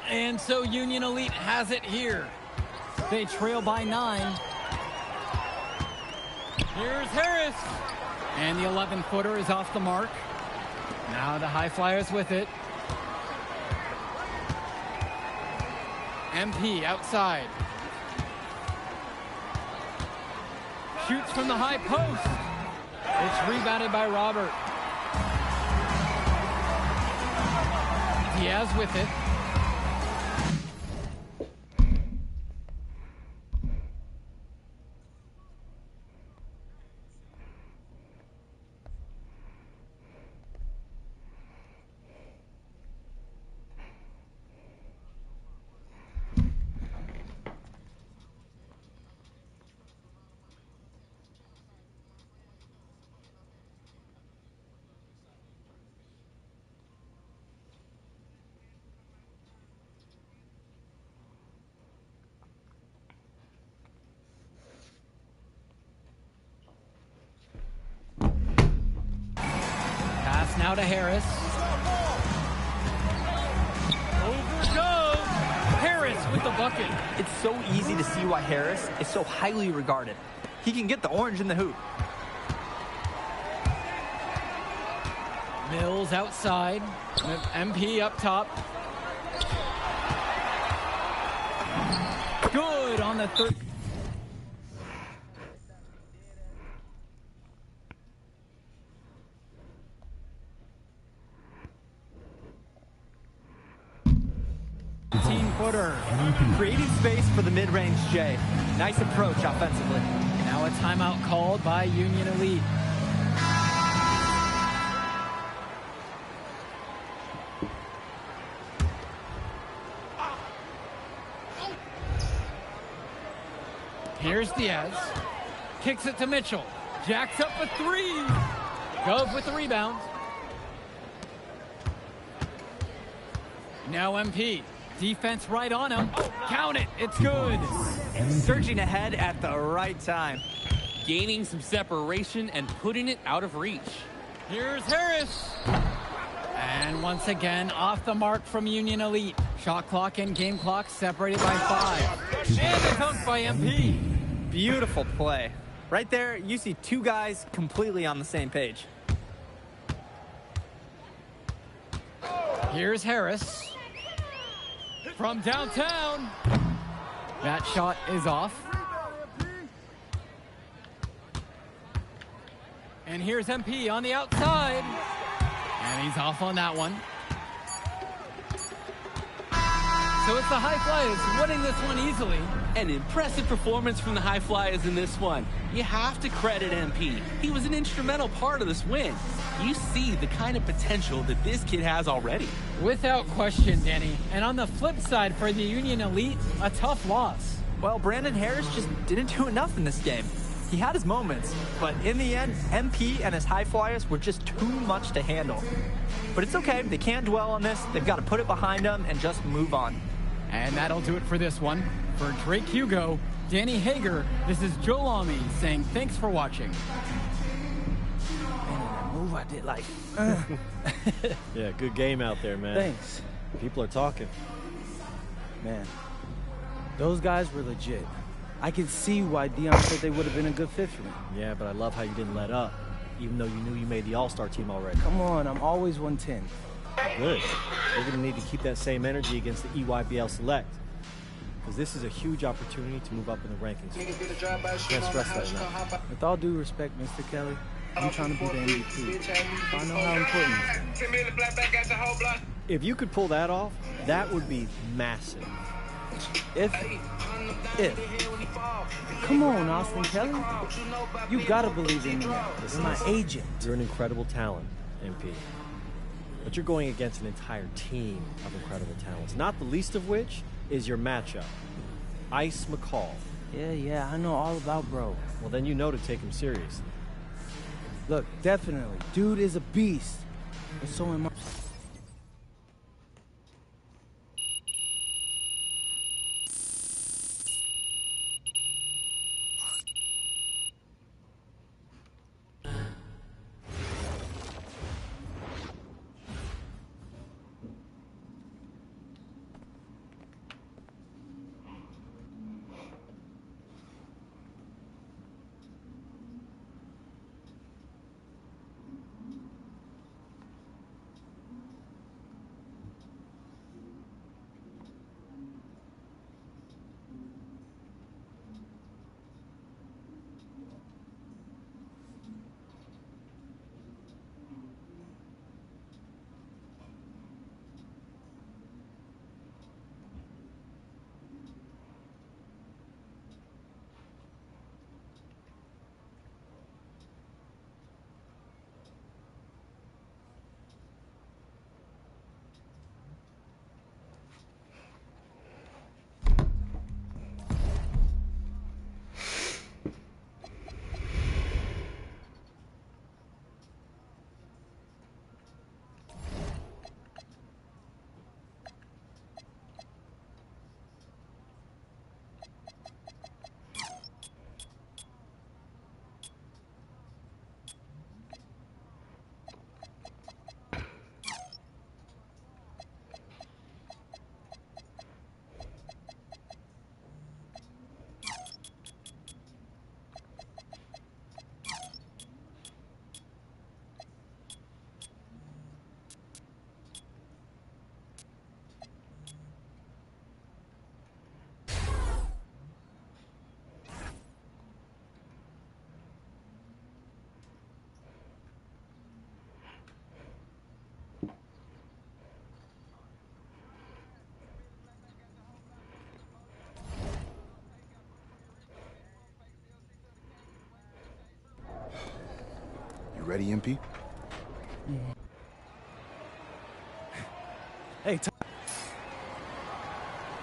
And so Union Elite has it here. They trail by 9. Here's Harris. And the 11-footer is off the mark. Now the High Flyers with it. MP outside. Shoots from the high post. It's rebounded by Robert. Diaz with it. Now to Harris. Over goes. Harris with the bucket. It's so easy to see why Harris is so highly regarded. He can get the orange in the hoop. Mills outside. MP up top. Good on the third. Footer. Creating space for the mid-range J. Nice approach offensively. Now a timeout called by Union Elite. Here's Diaz. Kicks it to Mitchell. Jacks up a three. Gove with the rebound. Now MP. Defense right on him. Count it. It's good. Surging ahead at the right time. Gaining some separation and putting it out of reach. Here's Harris. And once again, off the mark from Union Elite. Shot clock and game clock separated by 5. And a dunk by MP. Beautiful play. Right there, you see two guys completely on the same page. Here's Harris from downtown. That shot is off. And here's MP on the outside. And he's off on that one. So it's the High Flyers winning this one easily. An impressive performance from the High Flyers in this one. You have to credit MP. He was an instrumental part of this win. You see the kind of potential that this kid has already. Without question, Danny. And on the flip side for the Union Elite, a tough loss. Well, Brandon Harris just didn't do enough in this game. He had his moments, but in the end, MP and his High Flyers were just too much to handle. But it's okay. They can't dwell on this. They've got to put it behind them and just move on. And that'll do it for this one. For Drake Hugo, Danny Hager, this is Joe Lamy saying thanks for watching. Man, that move I did like. Yeah, good game out there, man. Thanks. People are talking. Man, those guys were legit. I can see why Dion said they would have been a good fit for me. Yeah, but I love how you didn't let up, even though you knew you made the All-Star team already. Come on, I'm always 110. Good. We're going to need to keep that same energy against the EYBL Select, because this is a huge opportunity to move up in the rankings. Can't stress that enough. With all due respect, Mr. Kelly, I'm trying to be the MVP. So I know how important this is. If you could pull that off, that would be massive. If. Come on, Austin Kelly. You gotta believe in me. You're my agent. You're an incredible talent, MP. But you're going against an entire team of incredible talents, not the least of which is your matchup, Ice McCall. Yeah, I know all about bro. Well, then you know to take him seriously. Look, definitely. Dude is a beast. But so am I. Ready, MP? Hey,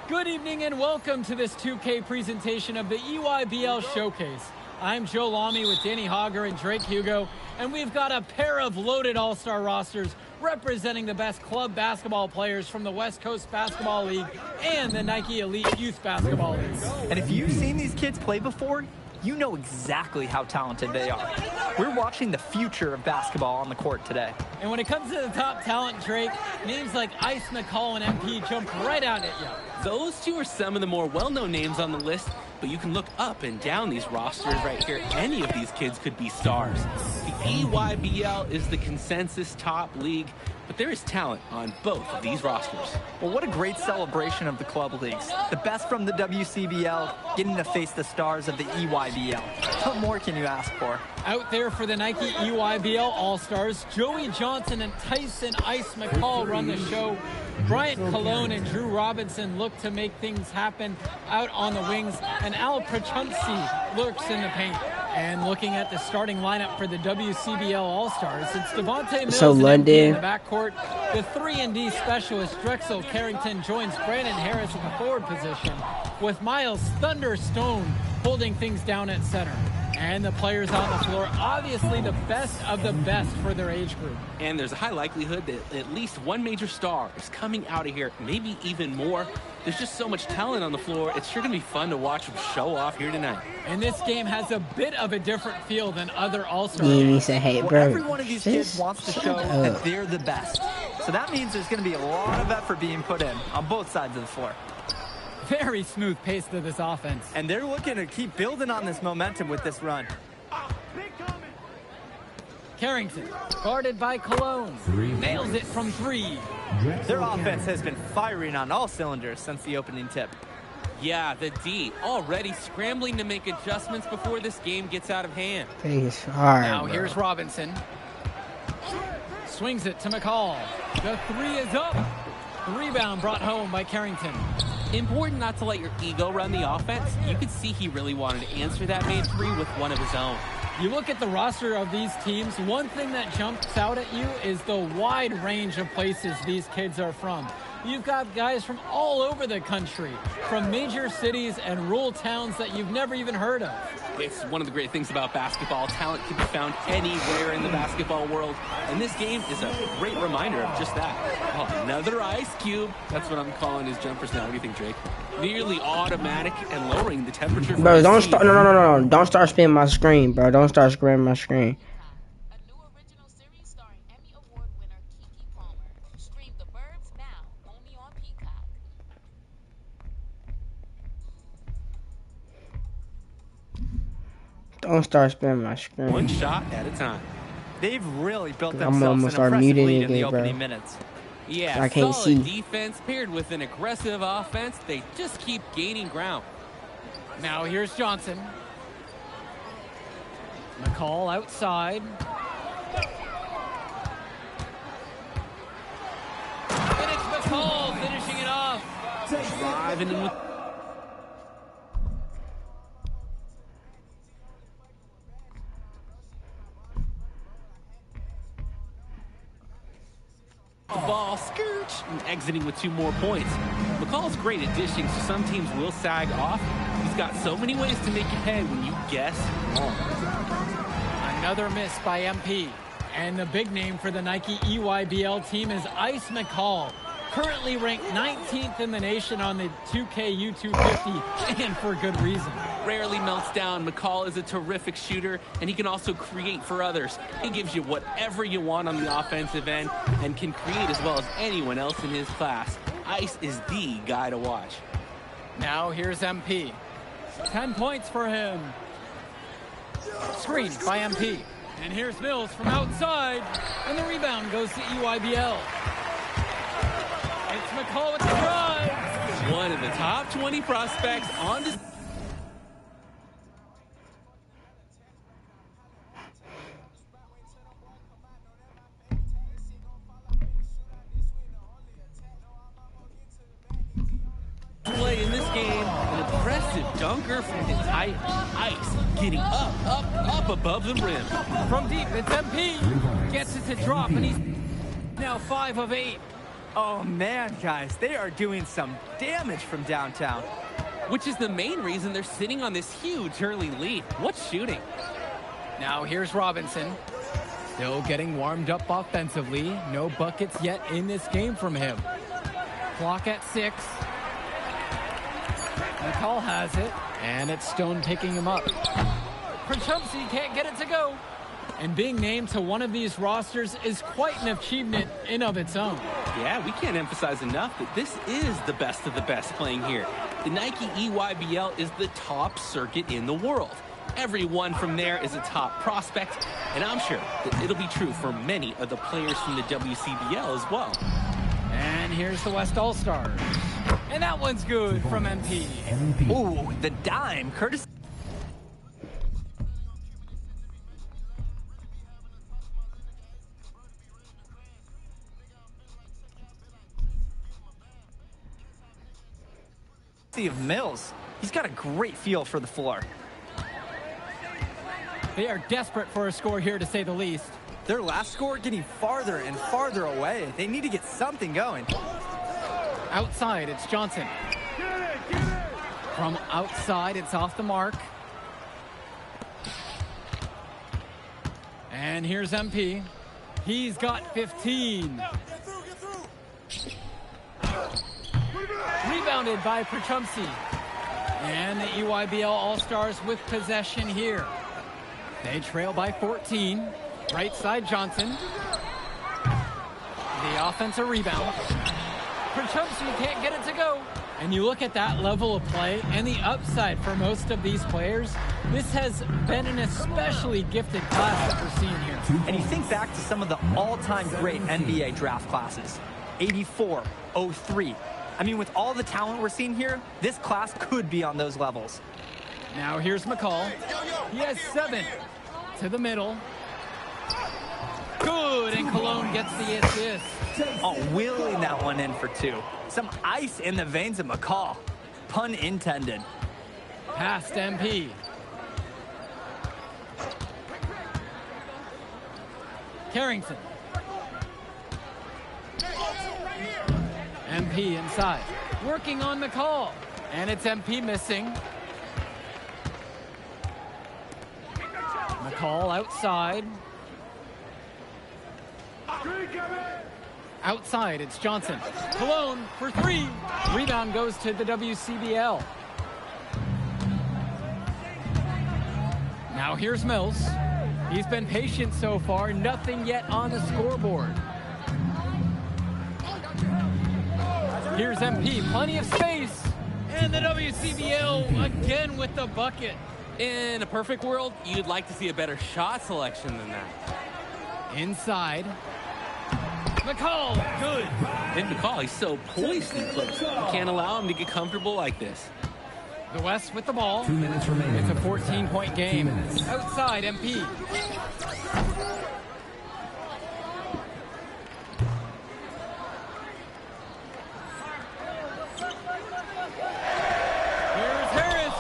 Good evening and welcome to this 2K presentation of the EYBL Showcase. I'm Joe Lamy with Danny Hager and Drake Hugo, and we've got a pair of loaded all-star rosters representing the best club basketball players from the West Coast Basketball League and the Nike Elite Youth Basketball League. And if you've seen these kids play before, you know exactly how talented they are. We're watching the future of basketball on the court today. And when it comes to the top talent, Drake, names like Ice McCall and MP jump right out at you. Those two are some of the more well-known names on the list, but you can look up and down these rosters right here. Any of these kids could be stars. The EYBL is the consensus top league, but there is talent on both of these rosters. Well, what a great celebration of the club leagues. The best from the WCBL getting to face the stars of the EYBL. What more can you ask for? Out there for the Nike EYBL All-Stars, Joey Johnson and Tyson Ice McCall run the show. Bryant Colon and Drew Robinson look to make things happen out on the wings, and Al Prachumsky lurks in the paint. And looking at the starting lineup for the WCBL All-Stars, it's Devontae Mills So and London. MP in the backcourt. The 3-and-D specialist Drexel Carrington joins Brandon Harris in the forward position, with Miles Thunderstone holding things down at center. And the players on the floor, obviously the best of the best for their age group. And there's a high likelihood that at least one major star is coming out of here, maybe even more. There's just so much talent on the floor. It's sure going to be fun to watch them show off here tonight. And this game has a bit of a different feel than other All-Star You games. need to hate, Well, bro. every one of these kids wants to show up. that they're the best. So that means there's going to be a lot of effort being put in on both sides of the floor. Very smooth pace to this offense. And they're looking to keep building on this momentum with this run. Carrington, guarded by Cologne, nails it from 3. Their offense has been firing on all cylinders since the opening tip. Yeah, the D already scrambling to make adjustments before this game gets out of hand. It's hard, Now bro. here's Robinson. Swings it to McCall. The 3 is up. The rebound brought home by Carrington. Important not to let your ego run the offense. You could see he really wanted to answer that made 3 with one of his own. You look at the roster of these teams, one thing that jumps out at you is the wide range of places these kids are from. You've got guys from all over the country, from major cities and rural towns that you've never even heard of. It's one of the great things about basketball. Talent can be found anywhere in the basketball world. And this game is a great reminder of just that. Oh, another ice cube. That's what I'm calling his jumpers now. What do you think, Drake? Nearly automatic and lowering the temperature. Bro, don't start. No. Don't start spinning my screen, bro. Don't start screaming my screen. A new original series starring Emmy Award winner Keke Palmer. Stream The Burbs now, only on Peacock. Don't start spinning my screen. One shot at a time. They've really built I'm themselves gonna an start impressive muting lead it in the again, bro. opening minutes. Yeah, I can't solid see. defense paired with an aggressive offense. They just keep gaining ground. Now here's Johnson. McCall outside. And it's McCall finishing it off. Driving in with the ball, scooch, and exiting with 2 more points. McCall's great at dishing, so some teams will sag off. He's got so many ways to make you pay when you guess wrong. Another miss by MP. And the big name for the Nike EYBL team is Ice McCall, currently ranked 19th in the nation on the 2K U250, and for good reason. Rarely melts down. McCall is a terrific shooter, and he can also create for others. He gives you whatever you want on the offensive end and can create as well as anyone else in his class. Ice is the guy to watch. Now here's MP. 10 points for him. Screen by MP. And here's Mills from outside. And the rebound goes to EYBL. It's McCall with the drive. One of the top 20 prospects on this. Play in this game, an impressive dunker from the tight ice, getting up above the rim. From deep, it's MP. Gets it to drop, and he's now 5 of 8. Oh man, guys, they are doing some damage from downtown. Which is the main reason they're sitting on this huge early lead. What's shooting? Now here's Robinson. Still getting warmed up offensively. No buckets yet in this game from him. Clock at 6. McCall has it, and it's Stone picking him up. Prachumsky can't get it to go. And being named to one of these rosters is quite an achievement in of its own. Yeah, we can't emphasize enough that this is the best of the best playing here. The Nike EYBL is the top circuit in the world. Everyone from there is a top prospect, and I'm sure that it'll be true for many of the players from the WCBL as well. And here's the West All-Stars. And that one's good from MP. Ooh, the dime, courtesy of Mills. He's got a great feel for the floor. They are desperate for a score here, to say the least. Their last score getting farther and farther away. They need to get something going. Outside, it's Johnson. From outside, it's off the mark. And here's MP. He's got 15. Rebounded by Perchumsey. And the EYBL All-Stars with possession here. They trail by 14. Right side, Johnson. The offensive rebound. Perchumsey can't get it to go. And you look at that level of play and the upside for most of these players. This has been an especially gifted class that we're seeing here. And you think back to some of the all-time great NBA draft classes. 84, 03. I mean, with all the talent we're seeing here, this class could be on those levels. Now here's McCall. He has 7 to the middle. Good, and Cologne gets the assist. Oh, wheeling that one in for 2. Some ice in the veins of McCall. Pun intended. Past MP. Carrington. MP inside. Working on McCall. And it's MP missing. McCall outside. Outside, it's Johnson. Cologne for 3. Rebound goes to the WCBL. Now here's Mills. He's been patient so far. Nothing yet on the scoreboard. Here's MP. Plenty of space. And the WCBL again with the bucket. In a perfect world, you'd like to see a better shot selection than that. Inside. McCall, good. And McCall, he's so poised and close. You can't allow him to get comfortable like this. The West with the ball. 2 minutes remaining. It's a 14-point game. Outside, MP. Here's Harris.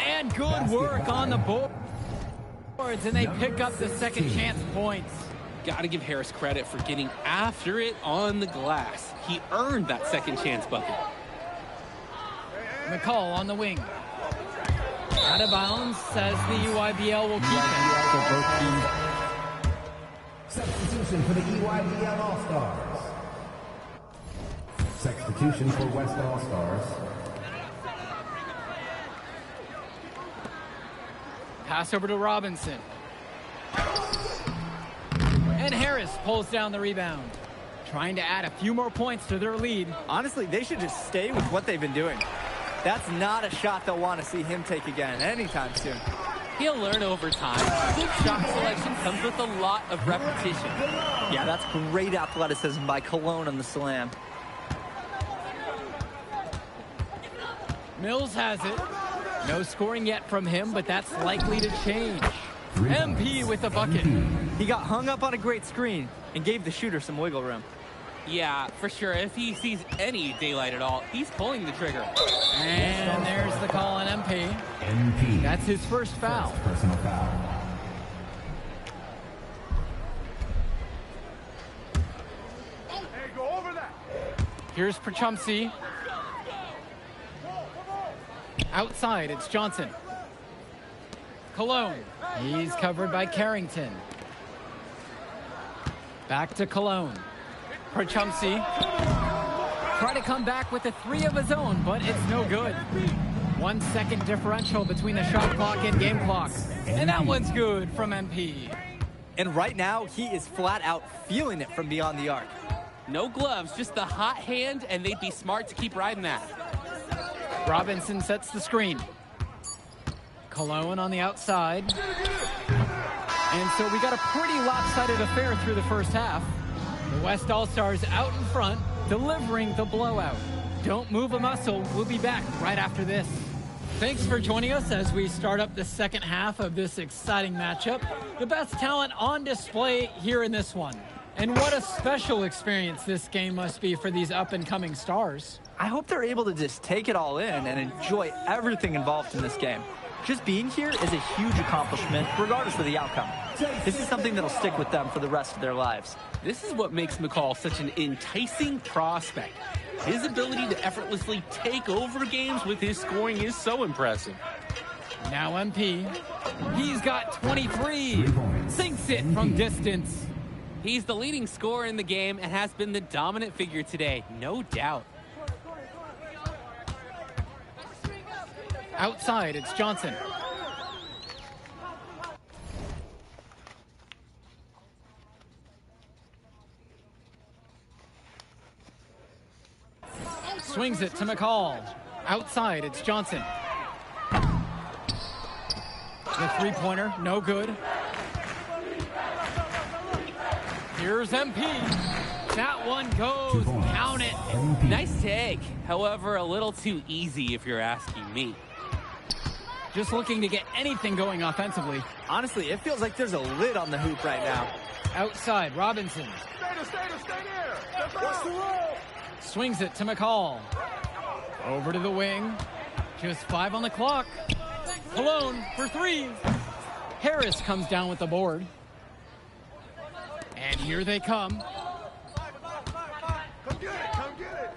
And good work on the boards. And they pick up the second chance points. Got to give Harris credit for getting after it on the glass. He earned that second chance bucket. McCall on the wing. Out of bounds, says the EYBL will keep it. Substitution for the EYBL All-Stars. Substitution for West All-Stars. Pass over to Robinson. And Harris pulls down the rebound. Trying to add a few more points to their lead. Honestly, they should just stay with what they've been doing. That's not a shot they'll want to see him take again anytime soon. He'll learn over time. Good shot selection comes with a lot of repetition. Yeah, that's great athleticism by Cologne on the slam. Mills has it. No scoring yet from him, but that's likely to change. MP with the bucket. He got hung up on a great screen and gave the shooter some wiggle room. Yeah, for sure. If he sees any daylight at all, he's pulling the trigger. And there's the call on MP. MP. That's his first foul. Personal foul. Hey, go over that. Here's Perchumsey. Outside, it's Johnson. Cologne. He's covered by Carrington. Back to Cologne. Perchumsey. Try to come back with a 3 of his own, but it's no good. 1 second differential between the shot clock and game clock. And that one's good from MP. And right now, he is flat out feeling it from beyond the arc. No gloves, just the hot hand, and they'd be smart to keep riding that. Robinson sets the screen. Cologne on the outside. And so we got a pretty lopsided affair through the first half. The West All-Stars out in front, delivering the blowout. Don't move a muscle. We'll be back right after this. Thanks for joining us as we start up the second half of this exciting matchup. The best talent on display here in this one. And what a special experience this game must be for these up-and-coming stars. I hope they're able to just take it all in and enjoy everything involved in this game. Just being here is a huge accomplishment, regardless of the outcome. This is something that'll stick with them for the rest of their lives. This is what makes McCall such an enticing prospect. His ability to effortlessly take over games with his scoring is so impressive. Now MP, he's got 23, sinks it from distance. He's the leading scorer in the game and has been the dominant figure today, no doubt. Outside, it's Johnson. Swings it to McCall. Outside, it's Johnson. The three-pointer, no good. Here's MP. That one goes. Count it. Nice take. However, a little too easy if you're asking me. Just looking to get anything going offensively. Honestly, it feels like there's a lid on the hoop right now. Outside, Robinson. Stay there. What's the roll? Swings it to McCall. Over to the wing. Just 5 on the clock. Cologne for 3. Harris comes down with the board. And here they come. Come get it.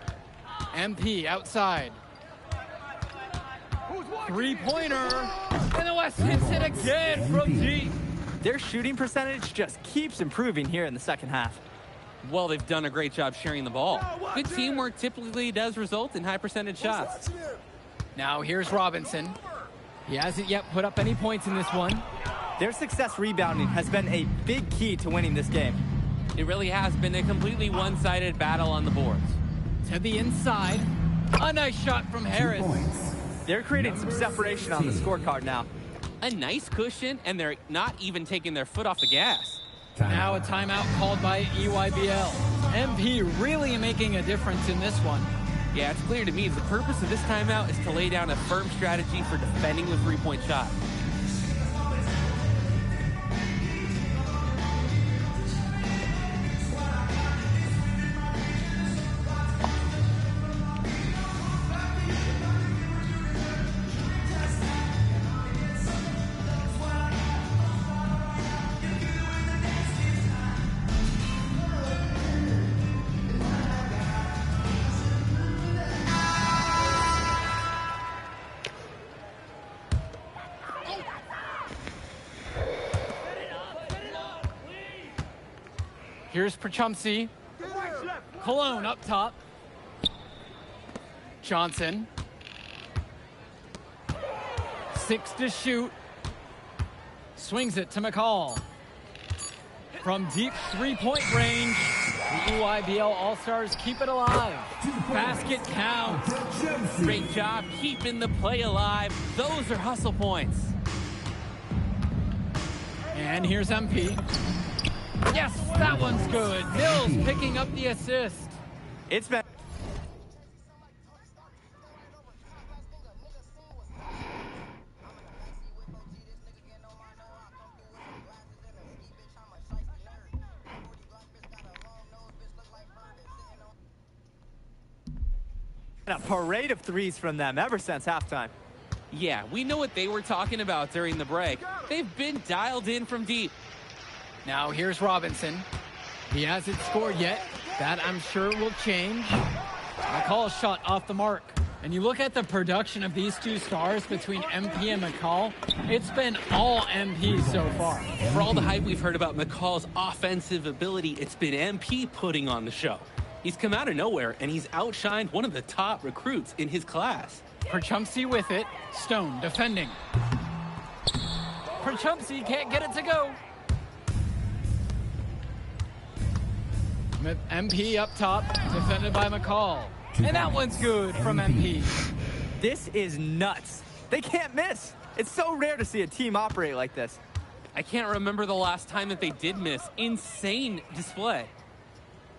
MP outside. 3-pointer. And the West hits it again from deep. Their shooting percentage just keeps improving here in the second half. Well, they've done a great job sharing the ball. Good teamwork typically does result in high percentage shots. Now here's Robinson. He hasn't yet put up any points in this one. Their success rebounding has been a big key to winning this game. It really has been a completely one-sided battle on the boards. To the inside. A nice shot from Harris. They're creating some separation on the scorecard now. A nice cushion, and they're not even taking their foot off the gas. Now a timeout called by EYBL. MP really making a difference in this one. Yeah, it's clear to me the purpose of this timeout is to lay down a firm strategy for defending the three-point shot. Here's Prachumsey. Cologne up top. Johnson. 6 to shoot. Swings it to McCall. From deep three-point range, the EYBL All-Stars keep it alive. Basket counts. Great job keeping the play alive. Those are hustle points. And here's MP. Yes, that one's good. Mills picking up the assist. It's been... a parade of threes from them ever since halftime. Yeah, we know what they were talking about during the break. They've been dialed in from deep. Now here's Robinson. He hasn't scored yet. That I'm sure will change. McCall's shot off the mark. And you look at the production of these two stars between MP and McCall, it's been all MP so far. For all the hype we've heard about McCall's offensive ability, it's been MP putting on the show. He's come out of nowhere, and he's outshined one of the top recruits in his class. Prachumsey with it. Stone defending. Prachumsey can't get it to go. MP up top, defended by McCall. And that one's good from MP. This is nuts. They can't miss. It's so rare to see a team operate like this. I can't remember the last time that they did miss. Insane display.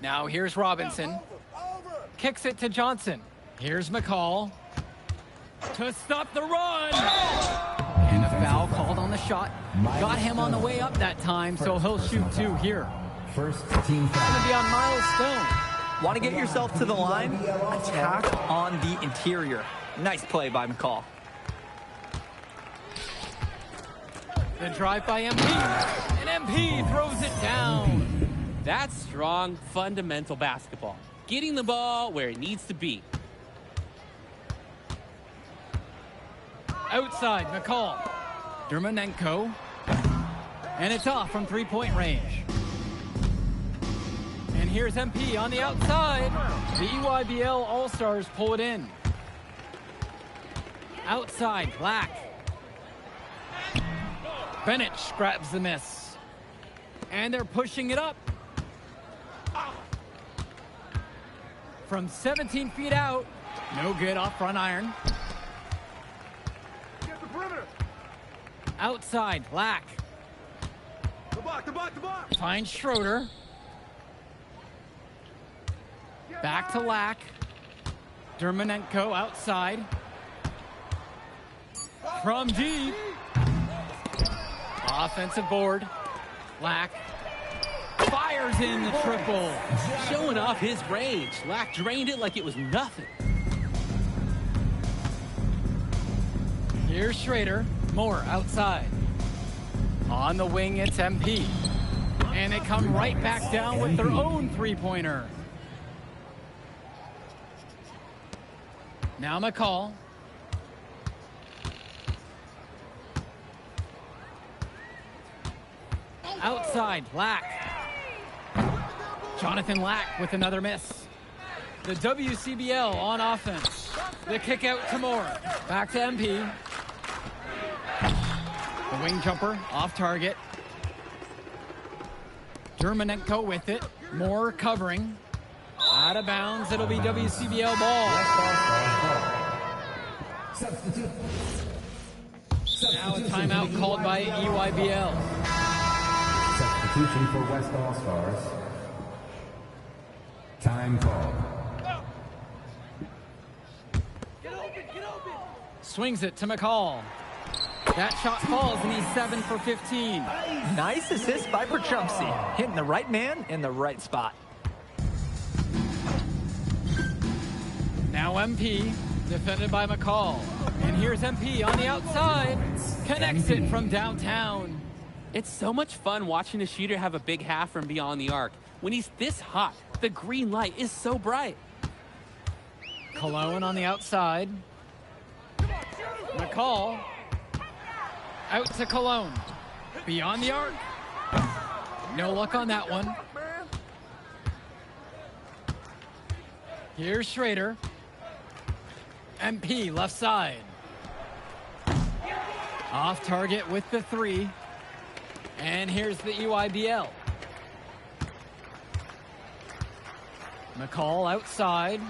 Now here's Robinson. Kicks it to Johnson. Here's McCall. To stop the run! And a foul called on the shot. Got him on the way up that time, so he'll shoot 2 here. First team foul. Gonna be on Miles Stone. Want to get yourself to the line? Attack on the interior. Nice play by McCall. The drive by MP. And MP throws it down. That's strong, fundamental basketball. Getting the ball where it needs to be. Outside, McCall. Dermonenko. And it's off from 3-point range. And here's MP on the outside. The EYBL All-Stars pull it in. Outside, Black. Bennett grabs the miss. And they're pushing it up. From 17 feet out. No good off front iron. Get the perimeter. Outside, Black. The box. Finds Schroeder. Back to Lack. Dermonenko outside. From deep. Offensive board. Lack. Fires in the triple. Showing off his range. Lack drained it like it was nothing. Here's Schrader. Moore outside. On the wing, it's MP. And they come right back down with their own three-pointer. Now McCall. Outside, Lack. Jonathan Lack with another miss. The WCBL on offense. The kick out to Moore. Back to MP. The wing jumper off target. Dermonenko with it. Moore covering. Out of bounds. It'll be WCBL ball. Substitute. Now a timeout called by EYBL. Substitution for West All-Stars. Time call. Swings it to McCall. That shot falls and he's 7 for 15. Nice assist by Berchumpsy. Hitting the right man in the right spot. Now MP, defended by McCall. And here's MP on the outside. Connects it from downtown. It's so much fun watching a shooter have a big half from beyond the arc. When he's this hot, the green light is so bright. Cologne on the outside. McCall. Out to Cologne. Beyond the arc. No luck on that one. Here's Schrader. MP left side. Off target with the three. And here's the EYBL. McCall outside.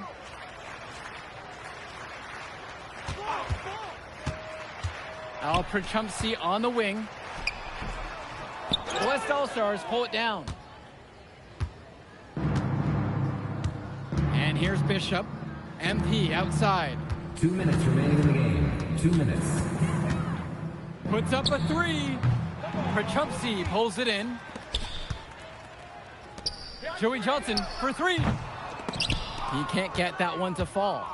Al Berchumpsy on the wing. The West All-Stars pull it down. And here's Bishop. MP outside. 2 minutes remaining in the game. 2 minutes. Puts up a three. Berchumpsy pulls it in. Joey Johnson for three. He can't get that one to fall.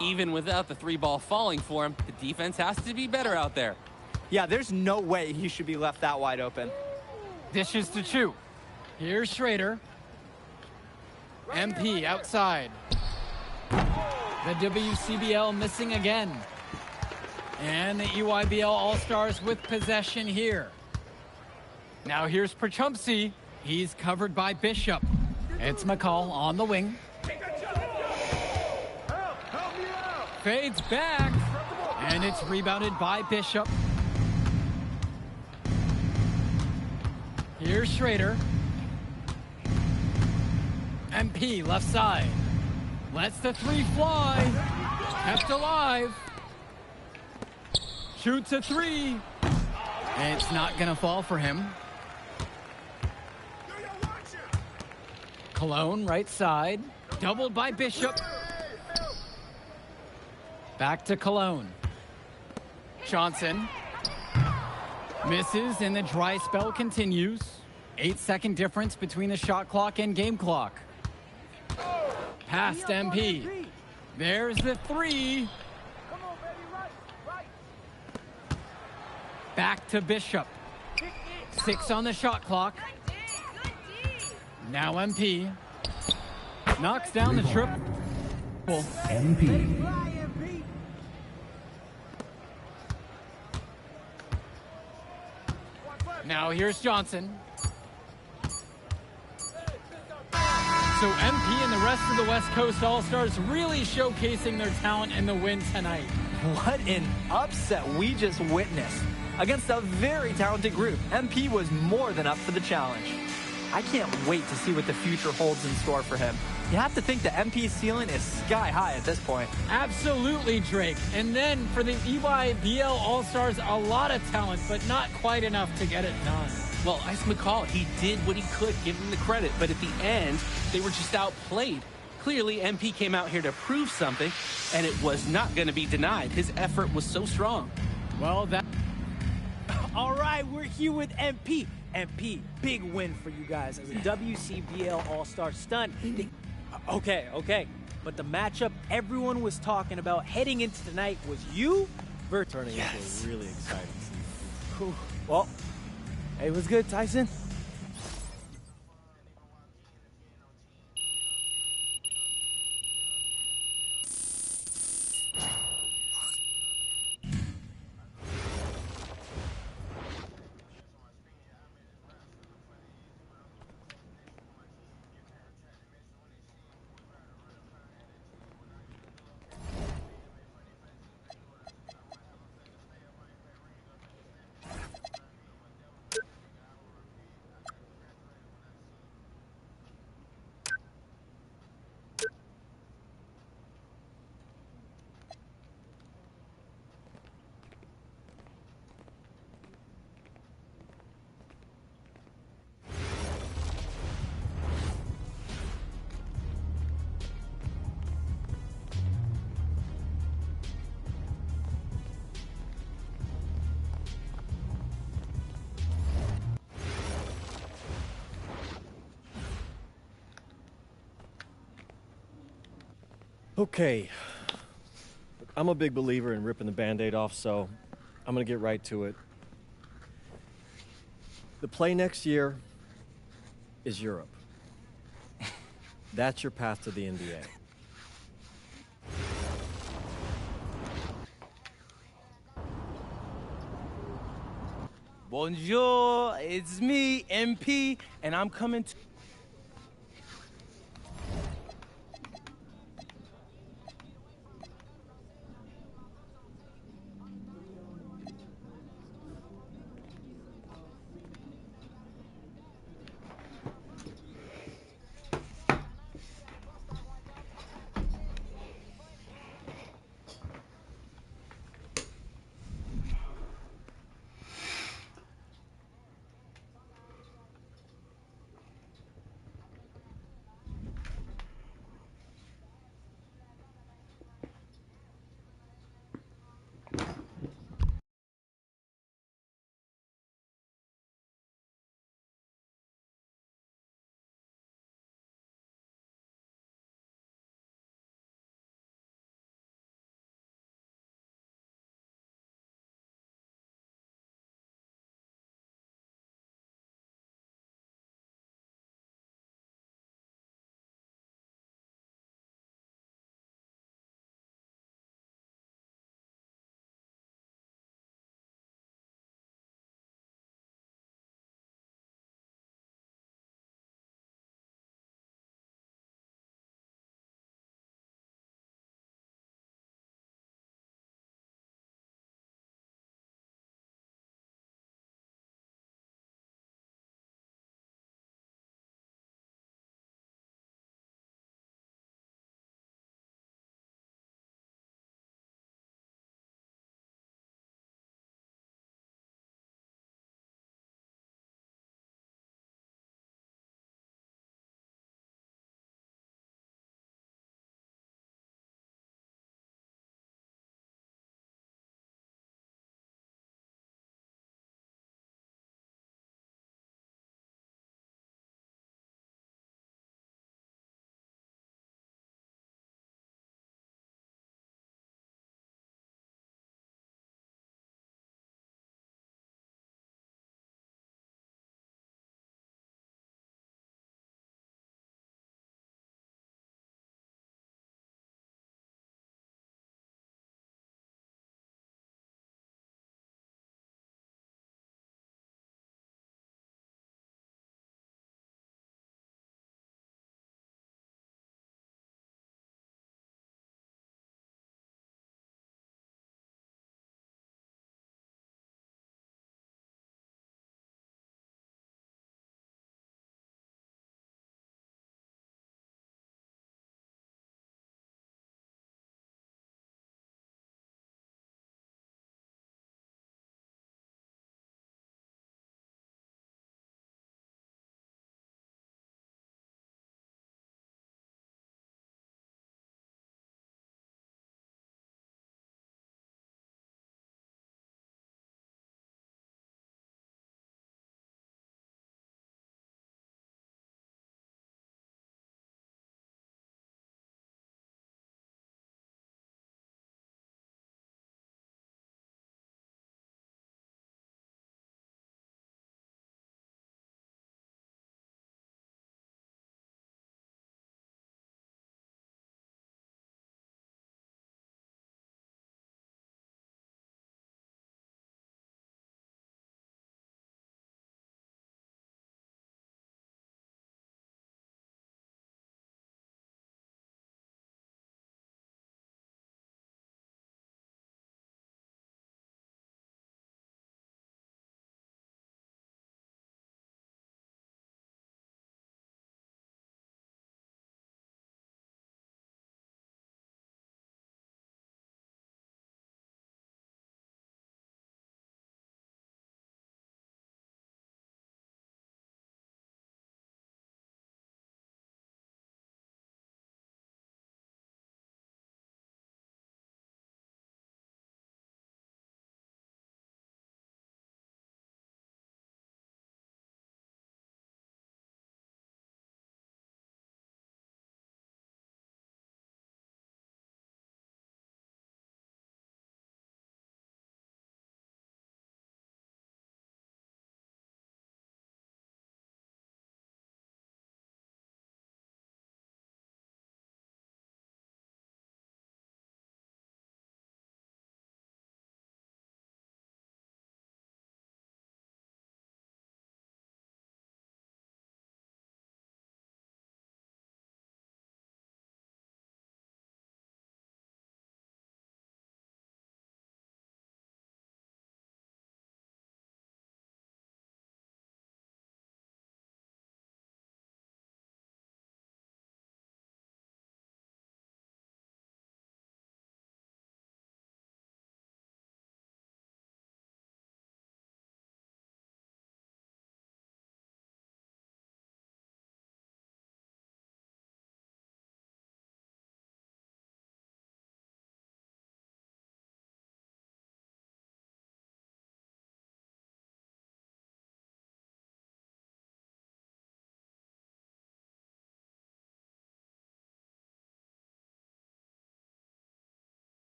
Even without the three ball falling for him, the defense has to be better out there. Yeah, there's no way he should be left that wide open. Dishes to Chu. Here's Schrader. MP outside. The WCBL missing again. And the EYBL All-Stars with possession here. Now here's Berchumpsy. He's covered by Bishop. It's McCall on the wing. Fades back. And it's rebounded by Bishop. Here's Schrader. MP left side. Lets the three fly. Kept alive. shoots a three. And it's not going to fall for him. Cologne, right side. Doubled by Bishop. Back to Cologne. Johnson. Misses, and the dry spell continues. 8-second difference between the shot clock and game clock. Past MP. There's the three. Back to Bishop. 6 on the shot clock. Now MP. Knocks down the triple. MP. Now here's Johnson. So MP and the rest of the West Coast All-Stars really showcasing their talent in the win tonight. What an upset we just witnessed. Against a very talented group, MP was more than up for the challenge. I can't wait to see what the future holds in store for him. You have to think the MP ceiling is sky high at this point. Absolutely, Drake. And then for the EYBL All-Stars, a lot of talent, but not quite enough to get it done. Well, Ice McCall, he did what he could, give him the credit, but at the end, they were just outplayed. Clearly, MP came out here to prove something, and it was not going to be denied. His effort was so strong. Well, that... All right, we're here with MP. MP, big win for you guys as a WCBL All-Star stunt. Okay. But the matchup everyone was talking about heading into tonight was you versus... Turning into a really exciting season. Well, hey, what's good, Tyson? Okay. I'm a big believer in ripping the Band-Aid off, so I'm going to get right to it. The play next year is Europe. That's your path to the NBA. Bonjour, it's me, MP, and I'm coming to...